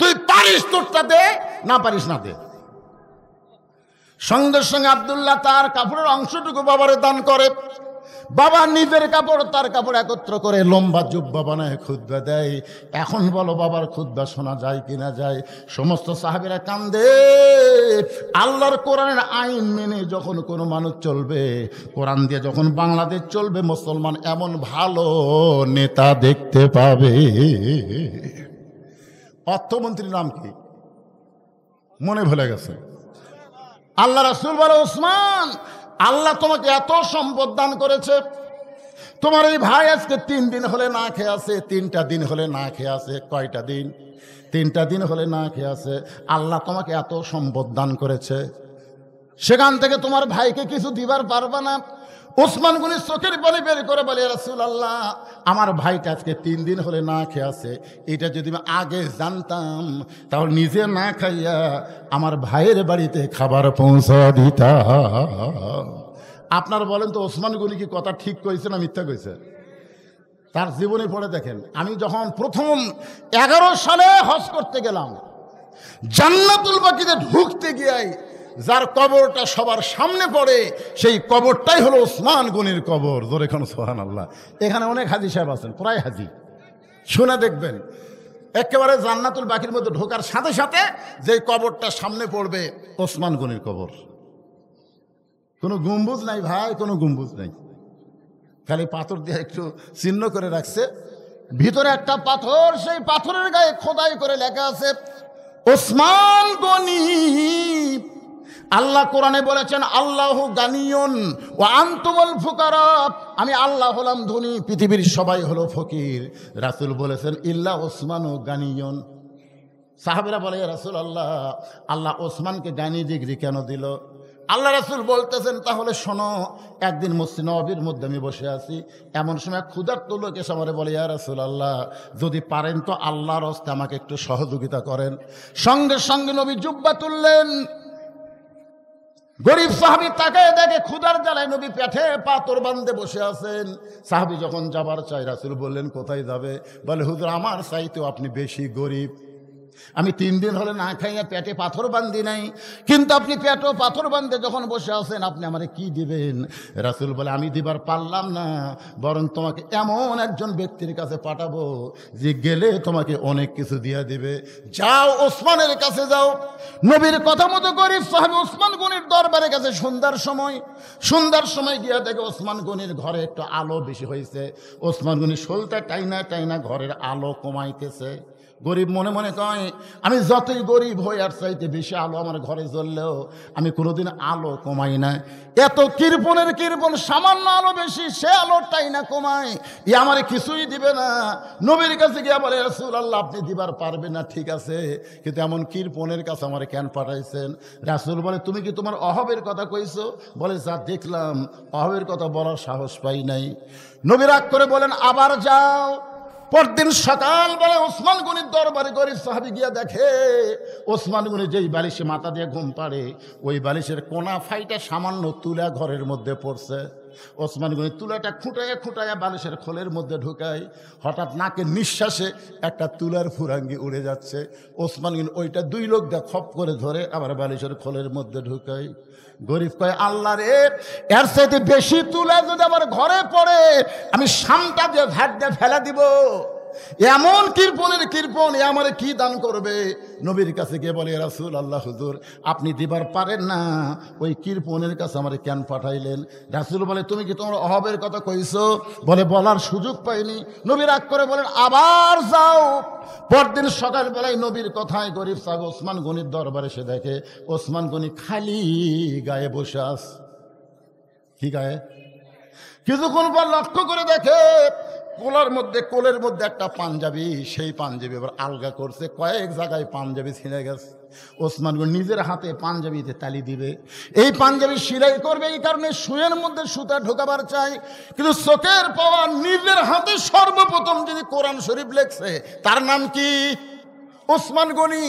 তুই পারিস তোরটা দে, না পারিস না দে। সঙ্গে সঙ্গে আব্দুল্লাহ তার কাপড়ের অংশটুকু বাবারে দান করে। বাবা নিজের কাপড় তার কাপড় একত্র করে লম্বা জুব্বা বানায় খুতবা দেয়। এখন বলো বাবার খুতবা শোনা যায় কিনা যায়? সমস্ত সাহাবীরা কান্দে। আল্লাহর কোরআনের আইন মেনে যখন কোনো মানুষ চলবে, কোরআন দিয়ে যখন বাংলাদেশ চলবে, মুসলমান এমন ভালো নেতা দেখতে পাবে। অর্থমন্ত্রীর নাম কি মনে ভুলে গেছে? আল্লাহ রাসূল বলে, ওসমান, আল্লাহ তোমাকে এত সম্পদ দান করেছে, তোমার এই ভাই আজকে 3 দিন হলে না খেয়ে আছে, 3টা দিন হলে না খেয়ে আছে। কয়টা দিন? 3টা দিন হলে না খেয়ে আছে। আল্লাহ তোমাকে এত সম্পদ দান করেছে, সেখান থেকে তোমার ভাইকে কিছু দিবার পারবা না? ওসমান গনি চোখের পানি বের করে বলে, রাসূলুল্লাহ, আমার ভাইটা আজকে 3 দিন হলে না খেয়ে আছে, এটা যদি আমি আগে জানতাম তাহলে নিজে না খাইয়া আমার ভাইয়ের বাড়িতে খাবার পৌঁছা দিতাম। আপনার বলেন তো, ওসমান গনি কি কথা ঠিক কইছে না মিথ্যা কইছে? তার জীবনে পড়ে দেখেন। আমি যখন প্রথম 11 সালে হজ করতে গেলাম, জান্নাতুল বাকিতে ঢুকতে গিয়ে যার কবরটা সবার সামনে পড়ে, সেই কবরটাই হলো ওসমান গনির কবর। জোরে এখন সুবহানাল্লাহ। এখানে অনেক হাজী সাহেব আছেন, প্রায় হাজী, শুনে দেখবেন। একেবারে জান্নাতুল বাকির মধ্যে ঢোকার সাথে সাথে যে কবরটা সামনে পড়বে, ওসমান গনির কবর। কোনো গম্বুজ নাই ভাই, কোনো গম্বুজ নাই, খালি পাথর দিয়ে একটু চিহ্ন করে রাখছে। ভিতরে একটা পাথর, সেই পাথরের গায়ে খোদাই করে লেখা আছে ওসমান গনি। আল্লাহ কোরআনে বলেছেন, আল্লাহু গানিয়ুন ওয়া আনতুমুল ফুকারা, আমি আল্লাহ হলাম ধনী, পৃথিবীর সবাই হলো ফকির। রাসূল বলেছেন, ইল্লা ওসমানু গানিয়ুন। সাহাবীরা বলে, ইয়া রাসূলুল্লাহ, আল্লাহ ওসমানকে গানি ডিগ্রি কেন দিল? আল্লাহ রাসূল বলতেছেন, তাহলে শোনো। একদিন মসজিদ নববীর মধ্যে আমি বসে আছি, এমন সময় ক্ষুধার্ত লোক এসে আমারে বলে, ইয়া রাসূলুল্লাহ, যদি পারেন তো আল্লাহর রাস্তায় আমাকে একটু সহযোগিতা করেন। সঙ্গে সঙ্গে নবী জুব্বা তুললেন। গরিব সাহাবী তাকায় দেখে ক্ষুধার জ্বালায় নবী পেটে পাথর বাঁধে বসে আছেন। সাহাবী যখন যাবার চাই, রাসূল বললেন, কোথায় যাবে? বলে, হুজুর, আমার চাইতেও আপনি বেশি গরিব। আমি 3 দিন হলে না খাইয়া পেটে পাথর বান্ধি নাই, কিন্তু আপনি পেটও পাথর বান্ধে যখন বসে আছেন, আপনি আমারে কি দিবেন? রাসূল বলে, আমি দিবার পারলাম না, বরং তোমাকে এমন একজন ব্যক্তির কাছে পাঠাবো যে গেলে তোমাকে অনেক কিছু দিয়ে দিবে। যাও, ওসমানের কাছে যাও। নবীর কথা মতো গরিব সাহাবী ওসমান গনির দরবারে গেছে। সন্ধ্যার সময় গিয়া দেখে ওসমান গনির ঘরে একটু আলো বেশি হয়েছে। ওসমান গনি শোলটা টাইনা টাইনা ঘরের আলো কমাইতেছে। গরিব মনে মনে কয়, আমি যতই গরিব হই, আর চাইতে বেশি আলো আমার ঘরে জ্বললেও আমি কোনোদিন আলো কমাই না। এত কৃপণের কৃপণ, সামান্য আলো বেশি, সে আলোটাই না কমায়, ই আমারে কিছুই দিবে না। নবীর কাছে গিয়া বলে, রাসূলুল্লাহ, আপনি দিবার পারবেন না, ঠিক আছে, কিন্তু এমন কৃপণের কাছে আমারে কেন পাঠাইছেন? রাসূল বলে, তুমি কি তোমার অভাবের কথা কইছো? বলে, যা দেখলাম, অভাবের কথা বলার সাহস পাই নাই। নবী রাগ করে বলেন, আবার যাও। পরদিন সকালবেলা ওসমান গনির দরবারে গরিব সাহাবী গিয়া দেখে ওসমান গনি যেই বালিশে মাথা দিয়ে ঘুম পাড়ে, ওই বালিশের কোনা ফাইটা সামান্য তুলা ঘরের মধ্যে পড়ছে। ওসমান গনি তুলাটা খুঁটাইয়া খুঁটাইয়া বালিশের খোলের মধ্যে ঢুকায়। হঠাৎ নাকের নিঃশ্বাসে একটা তুলার ফুরাঙ্গি উড়ে যাচ্ছে। ওসমান গনি ওইটা 2 লোক দিয়ে খপ করে ধরে আবার বালিশের খোলের মধ্যে ঢুকায়। গরিব কয়, আল্লাহ রে, এর চাইতে বেশি তুলা যদি আমার ঘরে পড়ে, আমি সামটা দিয়ে ঝাড় দিয়ে ফেলা দিব। এমন কৃপণের কৃপণ, এ আমারে কি দান করবে? নবীর কাছে গিয়ে বলে, রাসূলুল্লাহ, হুজুর, আপনি দিবার পারেন না, ওই কৃপণের কাছে আমারে কেন পাঠাইলেন? রাসূল বলে, তুমি কি তোমার অভাবের কথা কইছো? বলে, বলার সুযোগ পাইনি। নবী রাগ করে বলেন, আবার যাও। পরদিন সকালবেলায় নবীর কথায় গরিব সাহেব ওসমান গনির দরবারে এসে দেখে ওসমান গনি খালি গায়ে বসে আছে। কি গায়ে? কিছুক্ষণ পর লক্ষ্য করে দেখে কোলের মধ্যে একটা পাঞ্জাবি, সেই পাঞ্জাবি এবার আলগা করছে, কয়েক জায়গায় পাঞ্জাবি ছিঁড়ে গেছে। ওসমান গনি নিজের হাতে পাঞ্জাবিতে তালি দিবে, এই পাঞ্জাবি সেলাই করবে, এই কারণে সুয়ের মধ্যে সুতা ঢোকাবার চাই, কিন্তু চোখের পাওয়া নিজের হাতে সর্বপ্রথম যদি কোরআন শরীফ লেখছে, তার নাম কি? ওসমান গনি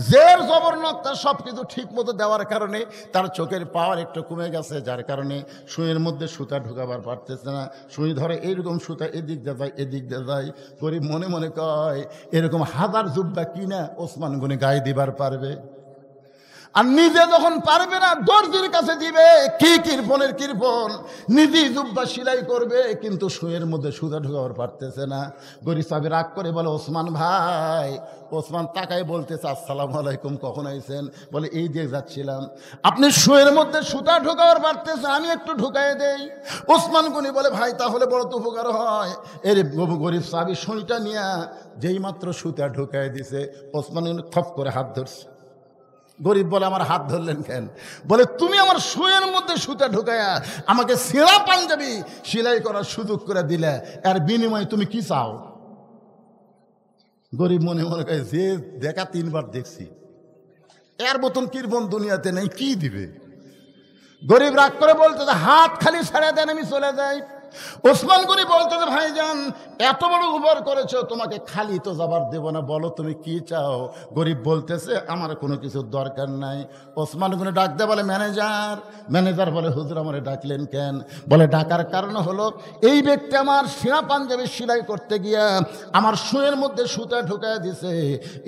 জের জবর নক্তা সব কিছু ঠিক মতো দেওয়ার কারণে তার চোখের পাওয়ার একটু কমে গেছে, যার কারণে সুইয়ের মধ্যে সুতা ঢুকাবার পারতেছে না। সুই ধরে এইরকম সুতা এদিক দিয়ে যায় এদিক দিয়ে যায়। গরিব মনে মনে কয় এরকম হাজার জুব্বা কিনা ওসমান গনি গায়ে দিবার পারবে, আর নিজে যখন পারবে না দর্জির কাছে দিবে। কি কৃপণের কৃপণ, নিজেই জুব্বা সেলাই করবে কিন্তু সুইয়ের মধ্যে সুতা ঢুকাবার পারতেছে না। গরিব সাহেব রাগ করে বলে ওসমান ভাই। ওসমান তাকায় বলতেছে আসসালামু আলাইকুম, কখন আইছেন? বলে এই দিয়ে যাচ্ছিলাম। আপনি সুইয়ের মধ্যে সুতা ঢুকাবার পারতেছেন, আমি একটু ঢুকাই দেই। ওসমান গনি বলে ভাই তাহলে বড় তো উপকার হয়। এর গরিব সাহেব সুইটা নিয়ে যেই মাত্র সুতা ঢুকাই দিছে, ওসমান গনি খপ করে হাত ধরছে। গরিব বলে আমার হাত ধরলেন কেন? বলে তুমি আমার সুয়ের মধ্যে সুতা ঢুকায়া আমাকে ছেঁড়া পাঞ্জাবি সেলাই করার সুযোগ করে দিলে, এর বিনিময়ে তুমি কি চাও? গরিব মনে মনে করে যে দেখা 3 বার দেখছি, এর মতন কৃপণ দুনিয়াতে নেই, কি দিবে? গরিব রাগ করে বলতে হাত খালি ছেড়ে দেন আমি চলে যাই। ওসমান গনি বলতে ভাইজান এত বড় উপকার করেছো, তোমাকে খালি তো যাবার দেব না, বলো তুমি কি চাও? গরিব বলতেছে আমার কোনো কিছুর দরকার নাই। ওসমান গনি ডাক দে বলে ম্যানেজার। ম্যানেজার বলে হুজুর আমারে ডাকলেন কেন? বলে ডাকার কারণ হলো এই ব্যক্তি আমার সিনা পাঞ্জাবি সেলাই করতে গিয়া আমার সুয়ের মধ্যে সুতা ঢুকায় দিছে,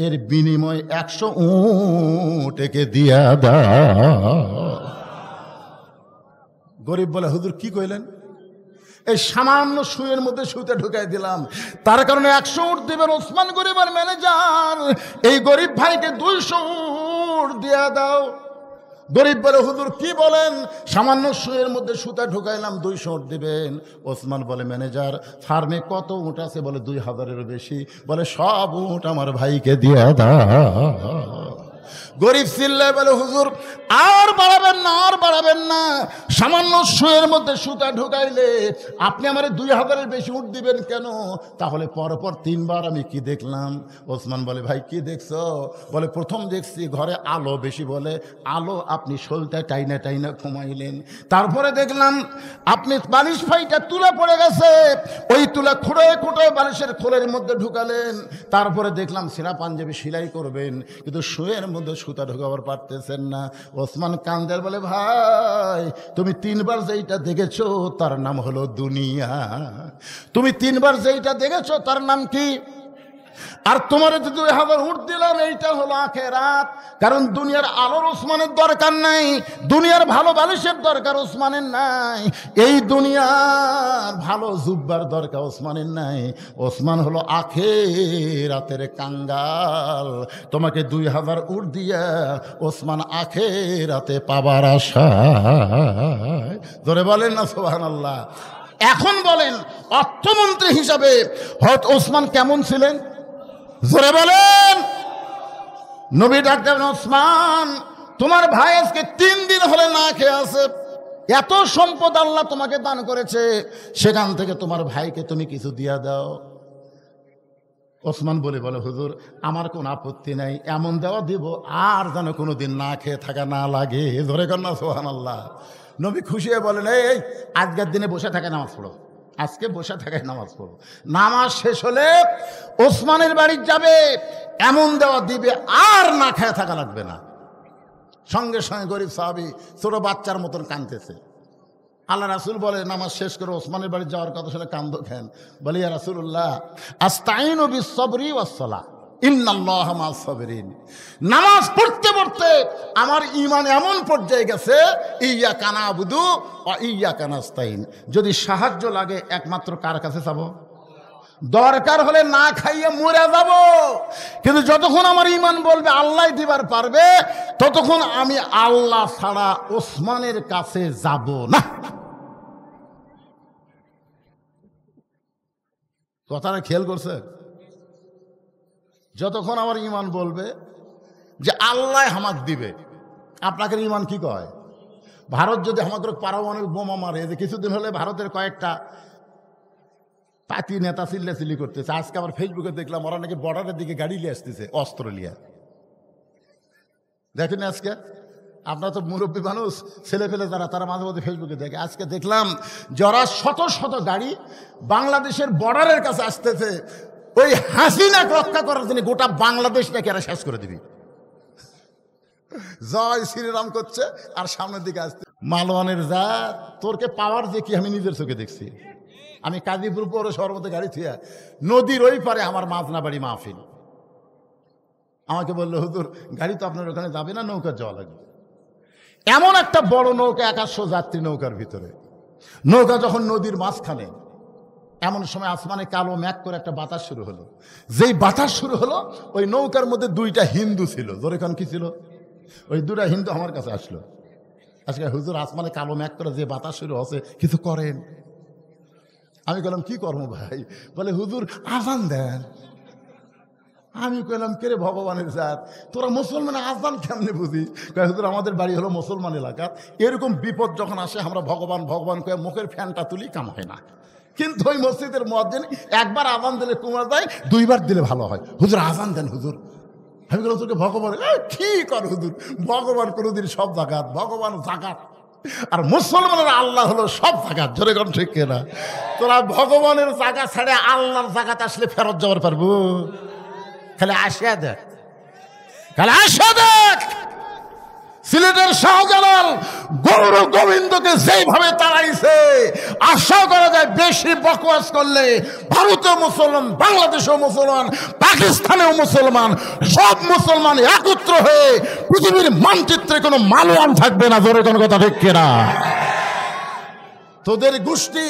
এর বিনিময়ে 100 উট একে দিয়া দাও। গরিব বলে হুজুর কি কইলেন? এই সামান্য সুয়ের মধ্যে সুতে ঢুকাই দিলাম, তার কারণে 100 উট দিবেন। ওসমান গরিব আর ম্যানেজার এই গরিব ভাইকে 200 উট দিয়া দাও। গরিব বলে হুজুর কি বলেন? সামান্য সুয়ের মধ্যে সুতা ঢুকাইলাম, 200 উট দিবেন। ওসমান বলে ম্যানেজার ফার্মে কত উট আছে? বলে 2000-এরও বেশি। বলে সব উট আমার ভাইকে দিয়া দাও। গরিব চিল্লায় বলে হুজুর আর বাড়াবেন না, আর বাড়াবেন না, সামান্য সুয়ের মধ্যে সুতা ঢুকাইলে আপনি আমার 2000-এর বেশি উঠ দিবেন কেন? তাহলে পরপর 3 বার আমি কি দেখলাম? ওসমান বলে ভাই কি দেখছো? বলে প্রথম দেখছি ঘরে আলো বেশি, বলে আলো আপনি শোলটায় টাইনা টাইনা ঘুমাইলেন। তারপরে দেখলাম আপনি বালিশ ফাইটা তুলা পড়ে গেছে, ওই তুলা খুঁড়ে খুঁড়ে বালিশের খোলের মধ্যে ঢুকালেন। তারপরে দেখলাম সিনা পাঞ্জাবি সেলাই করবেন কিন্তু সুয়ের মধ্যে সুতা ঢোকাবার পারতেছেন না। ওসমান কান্দের বলে ভাই তুমি 3 বার যেইটা দেখেছো তার নাম হলো দুনিয়া, তুমি 3 বার যেইটা দেখেছো তার নাম কি? আর তোমার যে 2000 উট দিলাম এইটা হলো আখেরাত। কারণ দুনিয়ার আলোর ওসমানের দরকার নাই, দুনিয়ার ভালো বালিশের দরকার ওসমানের নাই, এই দুনিয়ার ভালো জুব্বার দরকার ওসমানের নাই। ওসমান হলো আখেরাতের কাঙ্গাল। তোমাকে 2000 উট দিয়া ওসমান আখেরাতে পাবার আশা। ধরে বলেন না সুবহানাল্লাহ। এখন বলেন অর্থমন্ত্রী হিসাবে হযরত ওসমান কেমন ছিলেন? জোরে বলেন। নবী ডাক দেন ওসমান তোমার ভাই আজকে 3 দিন হলে না খেয়ে আছে, এত সম্পদ আল্লাহ তোমাকে দান করেছে, সেখান থেকে তোমার ভাইকে তুমি কিছু দিয়া দাও। ওসমান বলে হুজুর আমার কোনো আপত্তি নাই, এমন দেওয়া দিব আর যেন কোনোদিন না খেয়ে থাকা না লাগে। ধরে কর না সুবহানাল্লাহ। নবী খুশি হয়ে বলেন এই আজকের দিনে বসে থাকে নামাজ পড়ো, আজকে বসে থাকায় নামাজ পড়ো। নামাজ শেষ হলে ওসমানের বাড়ি যাবে, এমন দেওয়া দিবে আর না খেয়ে থাকা লাগবে না। সঙ্গে সঙ্গে গরিব সাহাবী ছোট বাচ্চার মতন কাঁদতেছে। আল্লাহ রাসূল বলে নামাজ শেষ করে ওসমানের বাড়ি যাওয়ার কথা শুনে কান্দো কেন? বলে ইয়া রাসূলুল্লাহ আস্তাইনু বিস-সাবরি ওয়াস-সালাহ ইন্নাল্লাহা মা'আস-সাবিরিন। নামাজ পড়তে পড়তে আমার ঈমান এমন পর্যায়ে গেছে ইয়্যাকা না'বুদু ওয়া ইয়্যাকা নাস্তাইন, যদি সাহায্য লাগে একমাত্র কার কাছে যাব? দরকার হলে না খাইয়ে মরে যাব, কিন্তু যতক্ষণ আমার ঈমান বলবে আল্লাহ দিবার পারবে ততক্ষণ আমি আল্লাহ ছাড়া ওসমানের কাছে যাব না। কথাটা খেয়াল করছে? যতক্ষণ আমার ঈমান বলবে যে আল্লাহ হামাক দিবে। আপনাকে ঈমান কি কয়? ভারত যদি আমাকে পারমাণবিক বোমা মারে, যে কিছুদিন হলে ভারতের কয়েকটা পাতি নেতা চিল্লাচিল্লি করতেছে। আজকে আবার ফেসবুকে দেখলাম ওরা নাকি বর্ডারের দিকে গাড়ি নিয়ে আসতেছে, অস্ত্র নিয়ে। দেখেন আজকে আপনার তো মুরব্বী মানুষ, ছেলে ফেলে যারা, তারা মাঝে মাঝে ফেসবুকে দেখে। আজকে দেখলাম যারা শত শত গাড়ি বাংলাদেশের বর্ডারের কাছে আসতেছে, ওই হাসিনাকে রক্ষা করার জন্য গোটা বাংলাদেশটাকে এরা শেষ করে দিবি। জয় শ্রীরাম করছে আর সামনের দিকে আসছে মালওয়ানের জাত। তোরকে পাওয়ার যে কি আমি নিজের চোখে দেখছি। আমি কাজীপুর পৌরসভার মধ্যে গাড়ি থুয়া নদীর ওই পারে আমার মাজনা বাড়ি মাহফিল। আমাকে বললো হুজুর গাড়ি তো আপনার ওখানে যাবে না, নৌকা যাওয়া লাগবে। এমন একটা বড় নৌকা 100 যাত্রী নৌকার ভিতরে। নৌকা যখন নদীর মাঝখানে, এমন সময় আসমানে কালো ম্যাঘ করে একটা বাতাস শুরু হলো। যেই বাতাস শুরু হলো ওই নৌকার মধ্যে 2টা হিন্দু ছিল। জোরে কান কি ছিল? ওই 2টা হিন্দু আমার কাছে আসলো। আজকে হুজুর আসমানে কালো ম্যাঘ করে যে বাতাস শুরু হচ্ছে কিছু করেন। আমি বললাম কি করবো ভাই? বলে হুজুর আজান দেন। আমি কইলাম কে রে ভগবানের জাত, তোরা মুসলমান আজান কেমনে বুঝিস? হুজুর আমাদের বাড়ি হলো মুসলমান এলাকা, এরকম বিপদ যখন আসে আমরা ভগবান ভগবান কয়ে মুখের ফ্যানটা তুলি, কাম হয় না। কিন্তু ওই মসজিদের মুয়াজ্জিন একবার আজান দিলে কমে যায়, 2বার দিলে ভালো হয়। হুজুর আজান দেন হুজুর। আমি বললাম তোকে ভগবান কি কর হুজুর? ভগবান কোনোদিন সব জাগাত, ভগবান জাগাত, আর মুসলমানের আল্লাহ হলো সব জাগাত। জোরে কোন ঠিক কিনা? তোরা ভগবানের জায়গা ছেড়ে আল্লাহর জাগাত আসলে ফেরত যাওয়ার পারবো? খালি আসিয়া দেখ, খালি আসিয়া দেখ। সিলেটের শাহজালাল গৌর গোবিন্দকে যেইভাবে তাড়াইছে, আশা করা যায় বেশি বকওয়াস করলে ভারতেও মুসলমান, বাংলাদেশেও মুসলমান, পাকিস্তানেও মুসলমান, সব মুসলমান একত্র হয়ে পৃথিবীর মানচিত্রে কোনো মালওয়ান থাকবে না। জোরে কোনো কথা ঠিক কিনা? তোদের গোষ্ঠী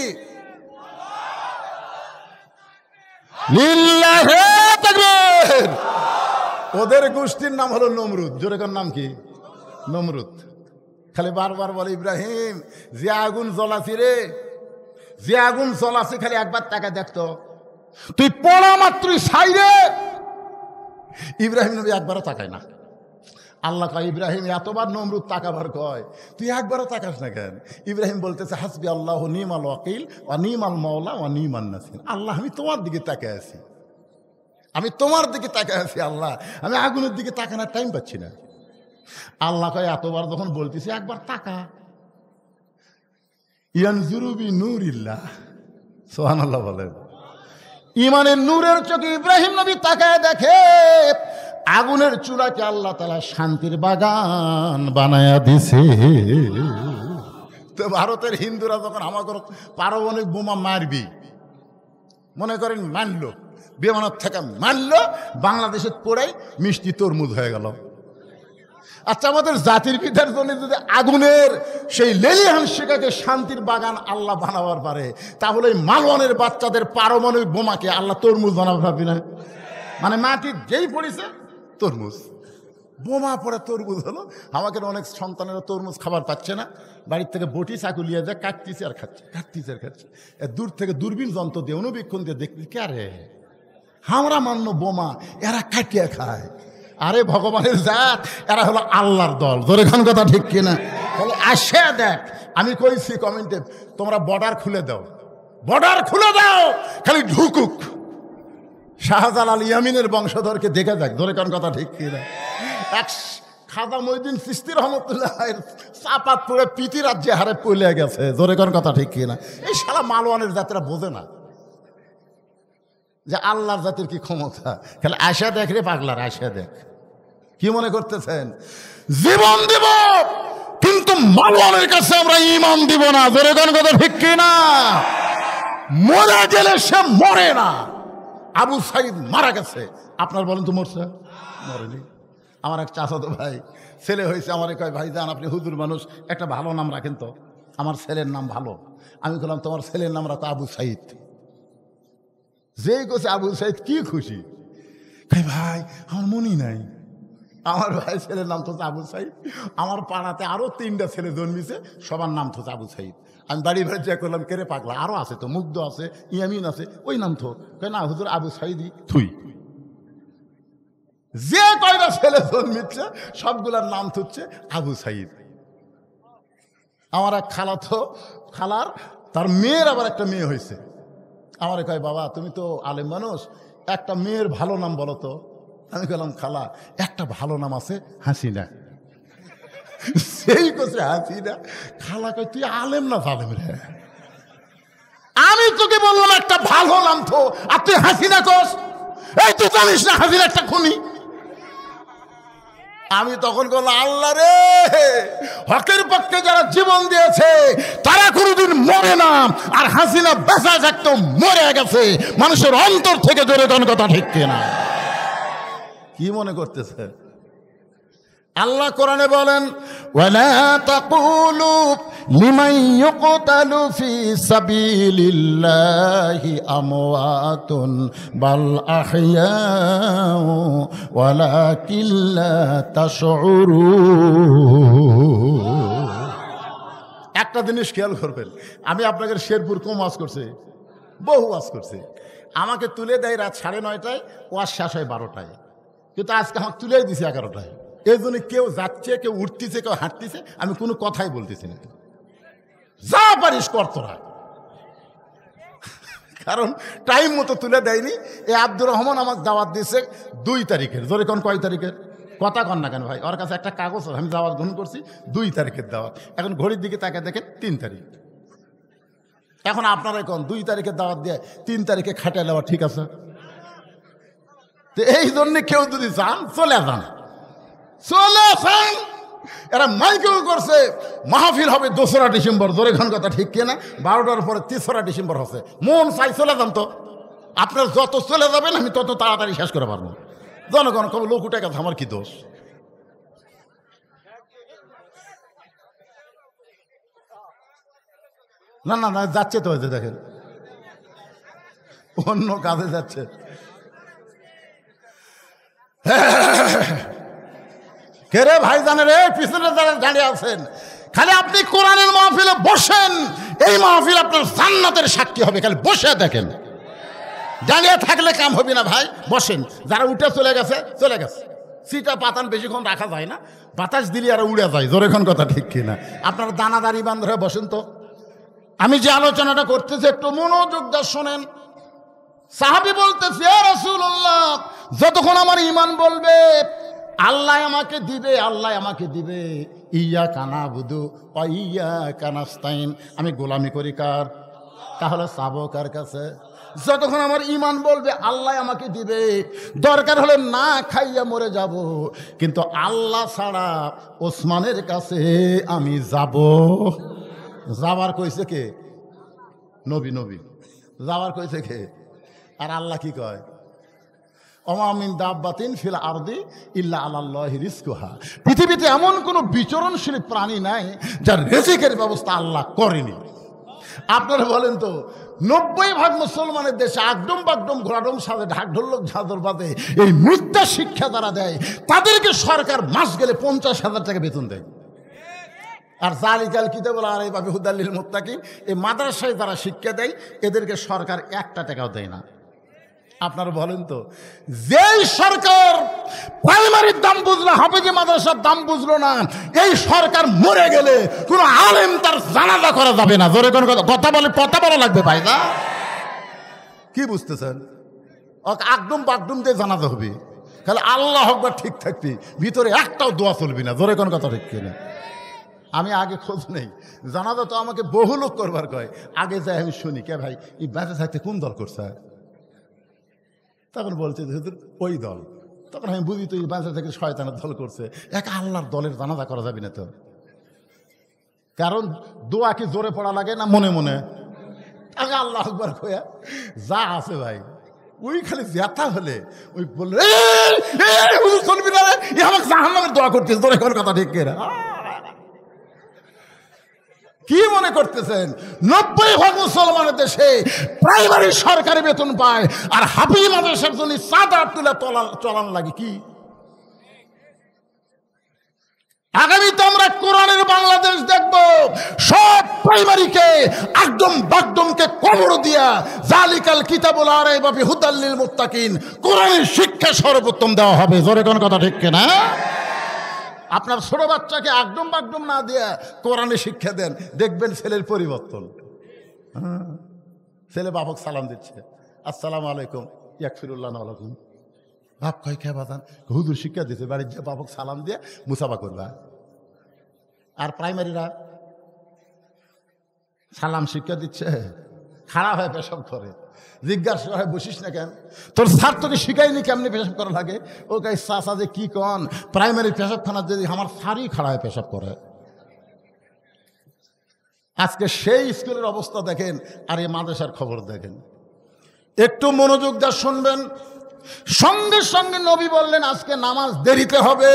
লিল্লাহে তাকবীর, ওদের গোষ্ঠীর নাম হলো নমরুদ। জোরে কোন নাম কি? নমরুদ। খালি বারবার বলে ইব্রাহিম যে আগুন জ্বলাছি রে, যে আগুন জ্বলাছি খালি একবার টাকা দেখতো, তুই পড়া মাত্রই ছাইরে। ইব্রাহিম নবী একবারও তাকায় না। আল্লাহ কয় ইব্রাহিম এতবার নমরুদ তাকাবার কয়, তুই একবারও তাকাস না কেন? ইব্রাহিম বলতেছে হাসবি আল্লাহ নিমাল ওয়াকিল ওয়া নিমাল মাওলা ওয়া নিমান নাসির। আল্লাহ আমি তোমার দিকে তাকায় আছি, আমি তোমার দিকে তাকায় আছি। আল্লাহ আমি আগুনের দিকে তাকানোর টাইম পাচ্ছি না। আল্লাহ কয় এতবার যখন বলতেছে একবার তাকা। ইয়ানজুরুবি নূরিল্লাহ, সুবহানাল্লাহ বলেন। ইমানের নূরের চোখে ইব্রাহিম নবী তাকায় দেখে আগুনের চূড়াকে আল্লাহ তাআলা শান্তির বাগান বানায়া দিছে। তো ভারতের হিন্দুরা যখন আমাকে পারমাণবিক বোমা মারবি, মনে করেন মানলো, বিমানের থেকে মারলো, বাংলাদেশে পড়াই মিষ্টি তরমুজ হয়ে গেল। আচ্ছা আমাদের জাতির পিতার জন্য যদি আগুনের সেই লেলিহান শিখাকে শান্তির বাগান আল্লাহ বানাবার পারে, তাহলে মালওয়ানের বাচ্চাদের পারমাণবিক বোমাকে আল্লাহ তরমুজ বানাবে ভাবি না? মানে মাটির যেই পড়েছে তরমুজ, বোমা পড়ে তরমুজ হলো। আমাকে অনেক সন্তানেরা তরমুজ খাবার পাচ্ছে না, বাড়ির থেকে বটি চাকু লিয়ে যায়, কাটতিছে আর খাচ্ছে, কাটতিছে আর খাচ্ছে। দূর থেকে দূরবীন যন্ত্র দিয়ে অনুবীক্ষণ দিয়ে দেখলি কে রে হামরা মান্য বোমা, এরা কাটিয়ে খায়। আরে ভগবানের জাত, এরা হলো আল্লাহর দল। জোরে খান কথা ঠিক কিনা? তাহলে আসে দেখ, আমি কইছি কমেন্টে তোমরা বর্ডার খুলে দাও, বর্ডার খুলে দাও, খালি ঢুকুক। শাহজালাল ইয়ামিনের বংশধরকে দেখে যাক। জোরে খান কথা ঠিক কিনা? এক খাজা মঈনুদ্দিন চিশতি রহমতুল্লাহ চাপাত পড়ে পিতি রাজ্যে হারে পড়ে গেছে। জোরে খান কথা ঠিক কিনা? এই শালা মালওয়ানের জাতিরা বোঝে না যে আল্লাহর জাতির কি ক্ষমতা। খালি আশা দেখ রে পাগলার, আশা দেখ। কি মনে করতেছেন জীবন দিব, কিন্তু মালওয়ানের কাছে আমরা ঈমান দিব না। জোরে কোন কথা ঠিক কিনা? মরে গেলে সে মরে না। আবু সাইদ মারা গেছে, আপনার বলেন তো মরছে? মরেনি। আমার এক চাচাতো ভাই ছেলে হয়েছে, আমারে কয় ভাই যান আপনি হুজুর মানুষ, একটা ভালো নাম রাখেন তো, আমার ছেলের নাম ভালো। আমি বললাম তোমার ছেলের নাম রাখো আবু সাইদ। যেই কোছে আবু সাইদ কি খুশি, ভাই আমার মনই নাই। আমার ভাই ছেলের নাম তো আবু সাইদ। আমার পাড়াতে আরো 3টা ছেলে জন্মিছে, সবার নাম তো আবু সাইদ। আমি বাড়ি বাড়ি চেক করলাম, কেরে পাগলা আরো আছে তো, মুগ্ধ আছে, ইয়ামিন আছে, ওই নাম তো না হুজুর আবু সাইদই থুই। যে কয়টা ছেলে জন্মিচ্ছে সবগুলার নাম হচ্ছে আবু সাইদ। আমার এক খালা তো খালার তার মেয়ের আবার একটা মেয়ে হয়েছে। আমার কয় বাবা তুমি তো আলেম মানুষ, একটা মেয়ের ভালো নাম বলো তো। আমি বললাম খালা একটা ভালো নাম আছে হাসিনা। সেই কোসে হাসিনা। খালা কয় তুই আলেম না জালেম রে? আমি তোকে বললাম একটা ভালো নাম তো, আর তুই হাসিনা কোস। এই তুই জানিস না হাজির একটা খুনি? আমি তখন বললাম, আল্লাহ রে, হকের পক্ষে যারা জীবন দিয়েছে তারা কোনোদিন মরে না, আর হাসিনা বেঁচে থাকতেও মরে গেছে মানুষের অন্তর থেকে। জোরে কোন কথা ঠিক কিনা? কি মনে করতেছে? আল্লাহ কোরআনে বলেন, ওয়ালা তাকুলু লিমান ইউকতালু ফি সাবিলিল্লাহি আমওয়াতুন বাল আহইয়াউ ওয়ালাকিন লা তাশউরুন। একটা জিনিস খেয়াল করবেন, আমি আপনাদের শেরপুর কম ওয়াজ করছি, বহু ওয়াজ করছি। আমাকে তুলে দেয় রাত 9:30টায়, ওয়াজ শেষ হয় 12টায়, কিন্তু আজকে আমাকে তুলেই দিছে 11টায়। এই জন্য কেউ যাচ্ছে, কেউ উঠতেছে, কেউ হাঁটতেছে, আমি কোনো কথাই বলতেছি না। যা পারিস কর তোরা, কারণ টাইম মতো তুলে দেয়নি। এই আব্দুর রহমান আমাকে দাওয়াত দিয়েছে 2 তারিখের। জোরে কোন কয় তারিখের? কথা কন না কেন ভাই? ওর কাছে একটা কাগজ, আমি দাওয়াত গ্রহণ করছি 2 তারিখের দাওয়াত। এখন ঘড়ির দিকে তাকে দেখেন 3 তারিখ। এখন আপনারাই কোন 2 তারিখের দাওয়াত দিয়ে 3 তারিখে খাটিয়ে নেওয়া ঠিক আছে? তো এই জন্য কেউ যদি যান, চলে যান, চলে আসেন। এরা মাইকেও করছে মাহফিল হবে 2রা ডিসেম্বর। জোরে খান কথা ঠিক কিনা? 12টার পরে 3রা ডিসেম্বর হচ্ছে। মন চাই চলে যান তো। আপনার যত চলে যাবেন আমি তত তাড়াতাড়ি শেষ করে পারবো। জনগণ কবে লোক উঠে গেছে, আমার কি দোষ? না না না, যাচ্ছে তো, হয়েছে দেখেন অন্য কাজে যাচ্ছে। কে রে ভাই জানে রে, পিছনে যারা দাঁড়িয়ে আছেন, খালি আপনি কোরআনের মাহফিলে বসেন, এই মাহফিল আপনার জান্নাতের সাক্ষী হবে। খালি বসে দেখেন, দাঁড়িয়ে থাকলে কাম হবে না ভাই, বসেন। যারা উঠে চলে গেছে, চলে গেছে। সিটা পাতান বেশিক্ষণ রাখা যায় না, বাতাস দিলে আর উড়ে যায়। জোরেক্ষণ কথা ঠিক কিনা? আপনারা দানাদারি বান্ধ হয়ে বসেন তো। আমি যে আলোচনাটা করতেছি একটু মনোযোগ দিয়ে শোনেন। সাহাবী বলতেছে, ইয়া রাসূলুল্লাহ, যতক্ষণ আমার ঈমান বলবে আল্লাহ আমাকে দিবে, আল্লাহ আমাকে দিবে, ইয়্যাকা না'বুদু ওয়া ইয়্যাকা নাস্তাইন, আমি গোলামি করি কার? তাহলে চাবো কার কাছে? যতক্ষণ আমার ঈমান বলবে আল্লাহ আমাকে দিবে, দরকার হলে না খাইয়া মরে যাব, কিন্তু আল্লাহ ছাড়া ওসমানের কাছে আমি যাব। যাবার কইছে কে? নবী। নবী যাবার কইছে কে? আর আল্লাহ কি কয়? ওমা মিন দাব্বাতিন ফিল আরদি ইল্লা আলাল্লাহি রিজকুহা। পৃথিবীতে এমন কোনো বিচরণশীল প্রাণী নাই যার রিজিকের ব্যবস্থা আল্লাহ করেনি। আপনারা বলেন তো, 90% মুসলমানের দেশে আগডম বাগডম ঘোড়াডম সাথে ঢাক ঢোলক ঝাঁদর বাদে এই মিথ্যা শিক্ষা যারা দেয়, তাদেরকে সরকার মাস গেলে 50,000 টাকা বেতন দেয়। আর জালিকাল কিতাবুল আরাইবা বিহুদাল লিল মুত্তাকিন, এই মাদ্রাসায় যারা শিক্ষা দেয় এদেরকে সরকার 1 টাকাও দেয় না। আপনারা বলেন তো, যেই সরকার প্রাইমারির দাম বুঝলো, হাফেজি মাদ্রাসার দাম বুঝলো না, এই সরকার মরে গেলে কোনো আলেম তার জানাজা করা যাবে না। জোরে কোনো কথা বলে কথা বলা লাগবে ভাই না? কি বুঝতেছেন? একদম বাগডুম দিয়ে জানাজা হবে, খালি আল্লাহ আকবার ঠিক থাকবি, ভিতরে একটাও দোয়া চলবি না। জোরে কোনো কথা ঠিক কিনা? আমি আগে খোঁজ নেই, জানাজা তো আমাকে বহু লোক করবার কয়, আগে যাই আমি শুনি, কে ভাই এই বেঁচে থাকতে কোন দল করছে? তখন বলছে ওই দল। তখন আমি বুঝি তো এই বাজার থেকে শয়তানের দল করছে। এক আল্লাহর দলের জানাজা করা যাবে না তো, কারণ দোয়া কি জোরে পড়া লাগে না মনে মনে? আগে আল্লাহ আকবার কয়া যা আছে ভাই, ওই খালি ব্যথা হলে ওই বললে চলবি না, আমাকে জাহান্নামের দোয়া করতেছে। তোর এখন কথা ঠিক কেনা? কি মনে করতেছেন 90% মুসলমানের দেশে প্রাইমারি সরকারি বেতন পায়, আর হাফিজ মাদ্রাসার জন্য চাঁদা তুলে চলান লাগে? কি আগামীতে আমরা কোরআনের বাংলাদেশ দেখব, সব প্রাইমারিকে একদম বাগদমকে কবর দিয়া জালিকাল কিতাবুল আরাইবা বিহুদাল লিল মুত্তাকিন, কোরআনের শিক্ষা সর্বোত্তম দেওয়া হবে। জোরে কোন কথা ঠিক কিনা? আপনার ছোট বাচ্চাকে একদম বাগডম না দিয়ে কোরআনে শিক্ষা দেন, দেখবেন ছেলের পরিবর্তন। ছেলে বাপক সালাম দিচ্ছে, আসসালামু আলাইকুম, ইয়াকফিরুল্লাহ আলাইকুম। বাপ কয় কে বাজান? হুজুর শিক্ষা দিচ্ছে, বাড়ির যে বাপক সালাম দিয়ে মুসাফা করবা। আর প্রাইমারিরা সালাম শিক্ষা দিচ্ছে, খাড়া হয়ে পেশাব করে। জিজ্ঞাসা হয় বসিস না কেন, তোর স্যার তোকে শিখাইনি কেমনি পেশাব করা লাগে? ও কাই চাচা যে কি কন, প্রাইমারি পেশাবখানা যদি আমার স্যারই খাড়া হয়ে পেশাব করে। আজকে সেই স্কুলের অবস্থা দেখেন, আর এই মাদ্রাসার খবর দেখেন। একটু মনোযোগ দিয়ে শুনবেন। সঙ্গে সঙ্গে নবী বললেন আজকে নামাজ দেরিতে হবে,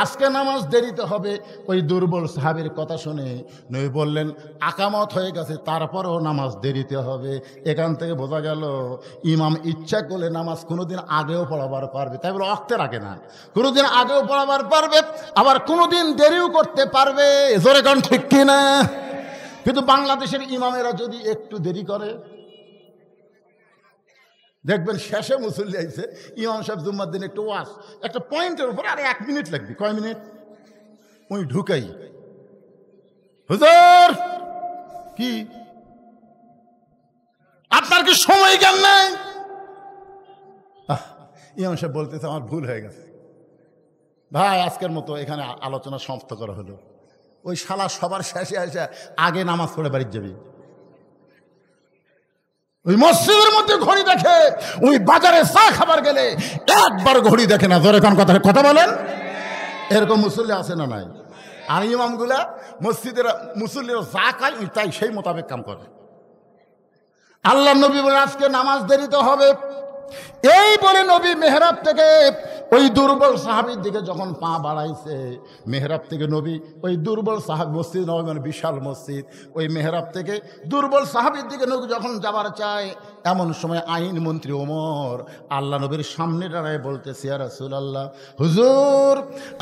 আজকে নামাজ দেরিতে হবে। ওই দুর্বল সাহাবীর কথা শুনে নবী বললেন আকামত হয়ে গেছে, তারপরেও নামাজ দেরিতে হবে। এখান থেকে বোঝা গেল ইমাম ইচ্ছা করলে নামাজ কোনোদিন আগেও পড়াবার পারবে, তাই বলে অক্তের আগে না, কোনোদিন আগেও পড়াবার পারবে, আবার কোনোদিন দেরিও করতে পারবে। জোরে গান ঠিক কিনা? কিন্তু বাংলাদেশের ইমামেরা যদি একটু দেরি করে, দেখবেন শেষে মুসল্লি আইছে, ইমাম সাহেব জুম্মার দিন একটু ওয়াজ, একটা পয়েন্টের উপর আরে 1 মিনিট লাগবে, কয় মিনিট? ওই ঢুকাই, হুজুর কি আপনার কি সময় জ্ঞান নাই? ইমাম সাহেব বলতেছে আমার ভুল হয়ে গেছে ভাই, আজকের মতো এখানে আলোচনা সমাপ্ত করা হলো। ওই শালা সবার শেষে আসে আগে নামাজ পড়ে বাড়ির যাবি। ওই মসজিদের মধ্যে ঘড়ি দেখে, ওই বাজারে চা খাবার গেলে একবার ঘড়ি দেখে না। জোরে কোন কথা বলেন? এরকম মুসল্লি আছে না নাই? আর ইমামগুলা মসজিদের মুসল্লিরা যা খায় ওই তাই সেই মোতাবেক কাম করে। আল্লাহ নবী বলে আজকে নামাজ দেরিতে হবে। এই বলে নবী মেহরাব থেকে ওই দুর্বল সাহাবীর দিকে যখন পা বাড়াইছে, মেহরাব থেকে নবী ওই দুর্বল সাহাবী, মসজিদ নবী মানে বিশাল মসজিদ, ওই মেহরাব থেকে দুর্বল সাহাবীর দিকে নবী যখন যাবার চায়, এমন সময় আইন মন্ত্রী ওমর আল্লাহ নবীর সামনে দাঁড়ায় বলতেছে ইয়া রাসূলুল্লাহ, হুজুর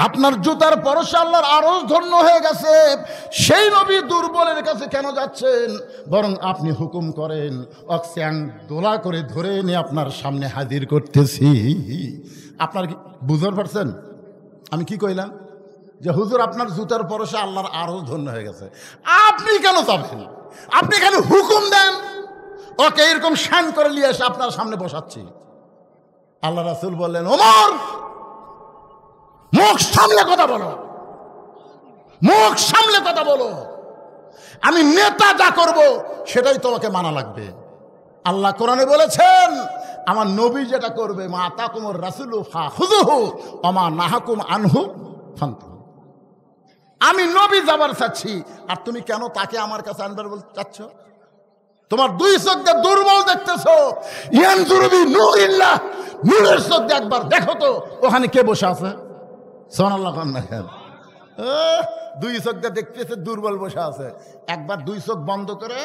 আপনার জুতার পরশে আল্লাহর আরশ ধন্য হয়ে গেছে, সেই নবী দুর্বলের কাছে কেন যাচ্ছেন? বরং আপনি হুকুম করেন অক্সিয়ান দোলা করে ধরে এনে আপনার সামনে হাজির করতেছি। আপনার কি বুঝতে পারছেন আমি কি কইলাম? যে হুজুর আপনার জুতার পরশে আল্লাহর আরশ ধন্য হয়ে গেছে, আপনি কেন যাবেন? আপনি কেন হুকুম দেন ওকে এরকম শান করে নিয়ে এসে আপনার সামনে বসাচ্ছি। আল্লাহ রাসূল বললেন ওমর মুখ সামলে কথা বলো, মুখ সামলে কথা বলো, আমি নেতা যা করব সেটাই তোমাকে মানা লাগবে। আল্লাহ কোরআনে বলেছেন আমার নবী যেটা করবে, মা আতাকুমুর রাসূলু ফাখুযুহু ওয়া মা নাহাকুম আনহু ফান্তাহু। আমি নবী যাবার চাচ্ছি, আর তুমি কেন তাকে আমার কাছে আনবার বলতে চাচ্ছ? তোমার দুই চোখ দিয়ে দুর্বল দেখতেছো। ইয়ানজুরু বি নূরিল্লাহ, নূরের চোখ দিয়ে একবার দেখো তো ওখানে কে বসে আছে। সুবহানাল্লাহ। দুই চোখ দিয়ে দেখতেছে দুর্বল বসে আছে, একবার দুই চোখ বন্ধ করে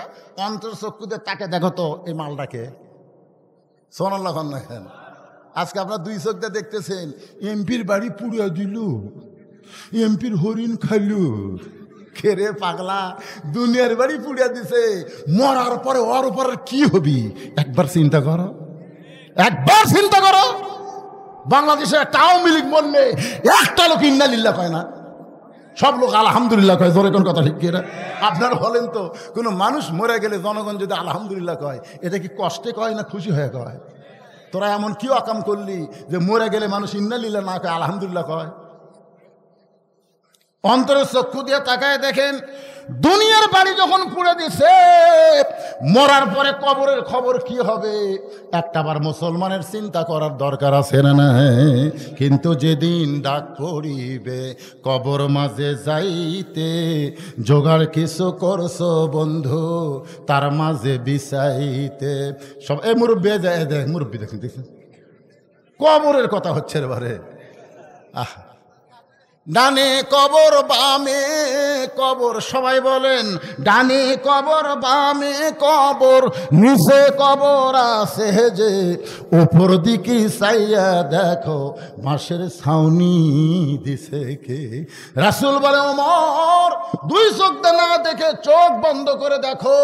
অন্তর চক্ষু দিয়ে তাকে দেখো তো এই মালটাকে। সুবহানাল্লাহ। আজকে আপনার দুই চোখ দিয়ে দেখতেছেন এমপির বাড়ি পুড়িয়ে দিল, এমপির হরিণ খাইলু। খেরে পাগলা, দুনিয়ার বাড়ি পুড়িয়ে দিছে, মরার পরে ওর উপর কি হবি একবার চিন্তা করো, একবার চিন্তা করো। বাংলাদেশে একটা আওয়ামী লীগ মরলে একটা লোক ইন্নালিল্লাহ কয় না, সব লোক আলহামদুলিল্লাহ কয়। জোরে কোন কথা ঠিক কিনা? আপনার বলেন তো কোনো মানুষ মরে গেলে জনগণ যদি আলহামদুলিল্লাহ কয়, এটা কি কষ্টে কয় না খুশি হয়ে কয়? তোরা এমন কি অকাম করলি যে মরে গেলে মানুষ ইন্নালিল্লাহ না কয়, আলহামদুলিল্লাহ কয়? অন্তরের চক্ষু দিয়ে তাকায় দেখেন, দুনিয়ার বাড়ি যখন পুড়ে দিছে, মরার পরে কবরের খবর কি হবে একটাবার মুসলমানের চিন্তা করার দরকার আছে না নাই? কিন্তু যেদিন ডাক পড়িবে কবর মাঝে যাইতে, জোগাড় কিছু করছো বন্ধু তার মাঝে বিছাইতে। সব এই মুরব্বী যায় দেখ, মুরব্বী দেখেন দেখেন কবরের কথা হচ্ছে এবারে। ডানে কবর বামে কবর, সবাই বলেন ডানে কবর বামে কবর, নিচে কবর আছে যে, উপর দিকে চাইয়া দেখো বাঁশের ছাউনি দিছে কে। রাসূল বলে ওমর দুই চোখ দিয়ে না দেখে চোখ বন্ধ করে দেখো।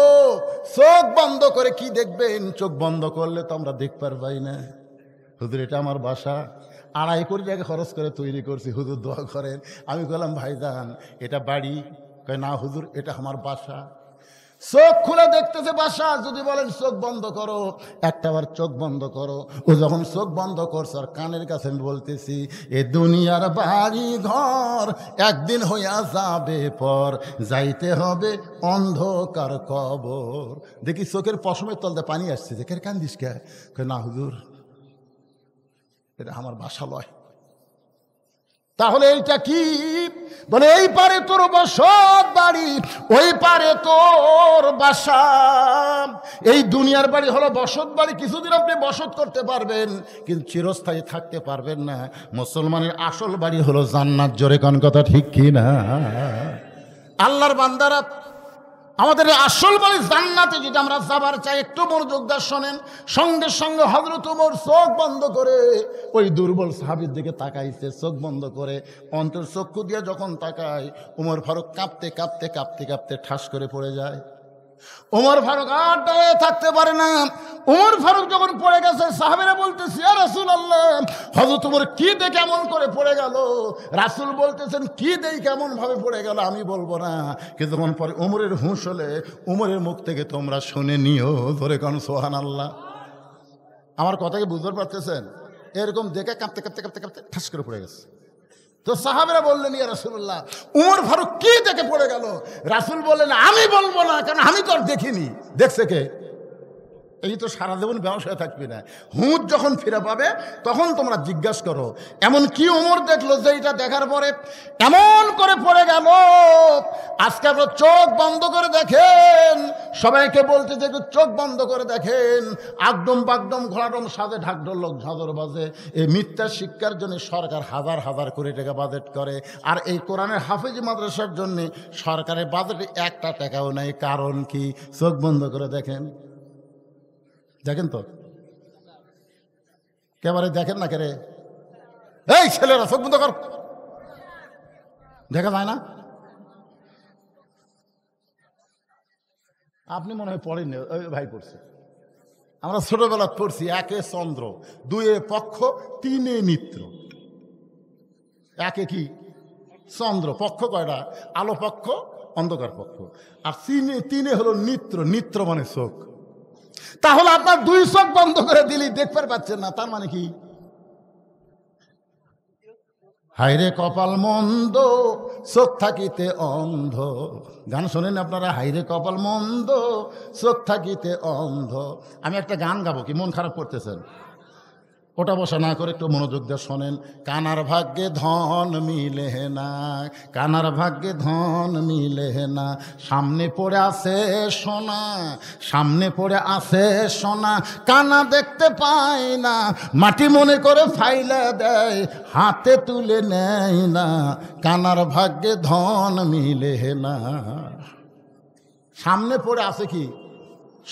চোখ বন্ধ করে কি দেখবেন? চোখ বন্ধ করলে তো আমরা দেখতে পারবাই না। হুজুর এটা আমার বাসা, 2.5 কোটি টাকা খরচ করে তৈরি করছি, হুজুর দোয়া করেন। আমি বললাম ভাইজান এটা বাড়ি? কয় না হুজুর এটা আমার বাসা। চোখ খুলে দেখতেছে বাসা, যদি বলেন চোখ বন্ধ করো, একটাবার চোখ বন্ধ করো। ও যখন চোখ বন্ধ করছে আর কানের কাছে আমি বলতেছি, এ দুনিয়ার বাড়ি ঘর একদিন হইয়া যাবে পর, যাইতে হবে অন্ধকার কবর। দেখি চোখের পশমের তলতে পানি আসছে, যে কে কান্দিস কে? না হুজুর, এটা আমার বাসা লয়। তাহলে এইটা কি? বলে এই পারে তোর বসত বাড়ি, ওই পারে তোর বাসা। এই দুনিয়ার বাড়ি হলো বসত বাড়ি, কিছুদিন আপনি বসত করতে পারবেন, কিন্তু চিরস্থায়ী থাকতে পারবেন না। মুসলমানের আসল বাড়ি হলো জান্নাত। জোরে কোন কথা ঠিক কি না? আল্লাহর বান্দারা, আমাদের আসল বাড়ি জান্নাতে যদি আমরা যাবার চাই, একটু মনোযোগ দিয়ে শোনেন। সঙ্গে সঙ্গে হযরত ওমর চোখ বন্ধ করে ওই দুর্বল সাহাবীর দিকে তাকাইছে, চোখ বন্ধ করে। অন্তর চক্ষু দিয়ে যখন তাকায়, ওমর ফারুক কাঁপতে কাঁপতে কাঁপতে কাঁপতে ঠাস করে পড়ে যায়। ওমর ফারুক আর দাঁড়িয়ে থাকতে পারে না। ওমর ফারুক যখন পড়ে গেছে, সাহাবীরা বলতেছে, ইয়া রাসূলুল্লাহ, হযরত ওমর কি দেখে কেমন করে পড়ে গেল? রাসূল বলতেছেন, কি দেই কেমন ভাবে পড়ে গেল আমি বলবো না, কিন্তু তখন পরে ওমরের হুঁশ হলে ওমরের মুখ থেকে তোমরা শুনে নিও। ধরে কোন সুবহানাল্লাহ। আমার কথা কি বুঝতে পারতেছেন? এরকম দেখে কাঁপতে কাঁপতে কাঁপতে কাঁপতে ঠাস করে পড়ে গেছে। তো সাহাবীরা বললেন, ইয়া রাসূলুল্লাহ, ওমর ফারুক কি দেখে পড়ে গেল? রাসূল বললেন, আমি বলবো না, কারণ আমি তো আর দেখিনি। দেখছে কে? এই তো সারা জীবন ব্যবসায় থাকবি না, হুঁশ যখন ফিরে পাবে তখন তোমরা জিজ্ঞাসা করো এমন কি ওমর দেখলো যে এটা দেখার পরে এমন করে পড়ে গেল। আজকে আপনার চোখ বন্ধ করে দেখেন, সবাইকে বলতে যে চোখ বন্ধ করে দেখেন, আগডম বাগডম ঘোড়াডম সাজে ঢাকঢোল লোক ঝাঁঝর বাজে। এই মিথ্যা শিক্ষার জন্য সরকার হাজার হাজার কোটি টাকা বাজেট করে, আর এই কোরআনের হাফেজি মাদ্রাসার জন্য সরকারের বাজেটে একটা টাকাও নেই। কারণ কি? চোখ বন্ধ করে দেখেন। দেখেন তো, কেবারে দেখেন না কেরে? এই ছেলেরা চোখ বন্ধ কর, দেখা যায় না? আপনি মনে হয় পড়েননি, ওই ভাই পড়ছে। আমরা ছোটবেলা পড়ছি, একে চন্দ্র, দুয়ে পক্ষ, তিনে মিত্র। একে কি? চন্দ্র। পক্ষ কয়টা? আলো পক্ষ, অন্ধকার পক্ষ। আর তিনে হলো নিত্র। নিত্র মানে চোখ। তাহলে আপনার দুই চোখ বন্ধ করে দিলি দেখতে পাচ্ছেন না, তার মানে কি? হায়রে কপাল মন্দ, চোখ থাকিতে অন্ধ। গান শোনেন আপনারা? হায়রে কপাল মন্দ, চোখ থাকিতে অন্ধ। আমি একটা গান গাবো, কি মন খারাপ করতেছেন? ওটা বসা না করে একটু মনোযোগ দিয়ে শোনেন। কানার ভাগ্যে ধন মিলে না, কানার ভাগ্যে ধন মিলে না, সামনে পড়ে আছে সোনা, সামনে পড়ে আছে সোনা, কানা দেখতে পায় না, মাটি মনে করে ফাইলা দেয়, হাতে তুলে নেয় না, কানার ভাগ্যে ধন মিলে না। সামনে পড়ে আছে কি?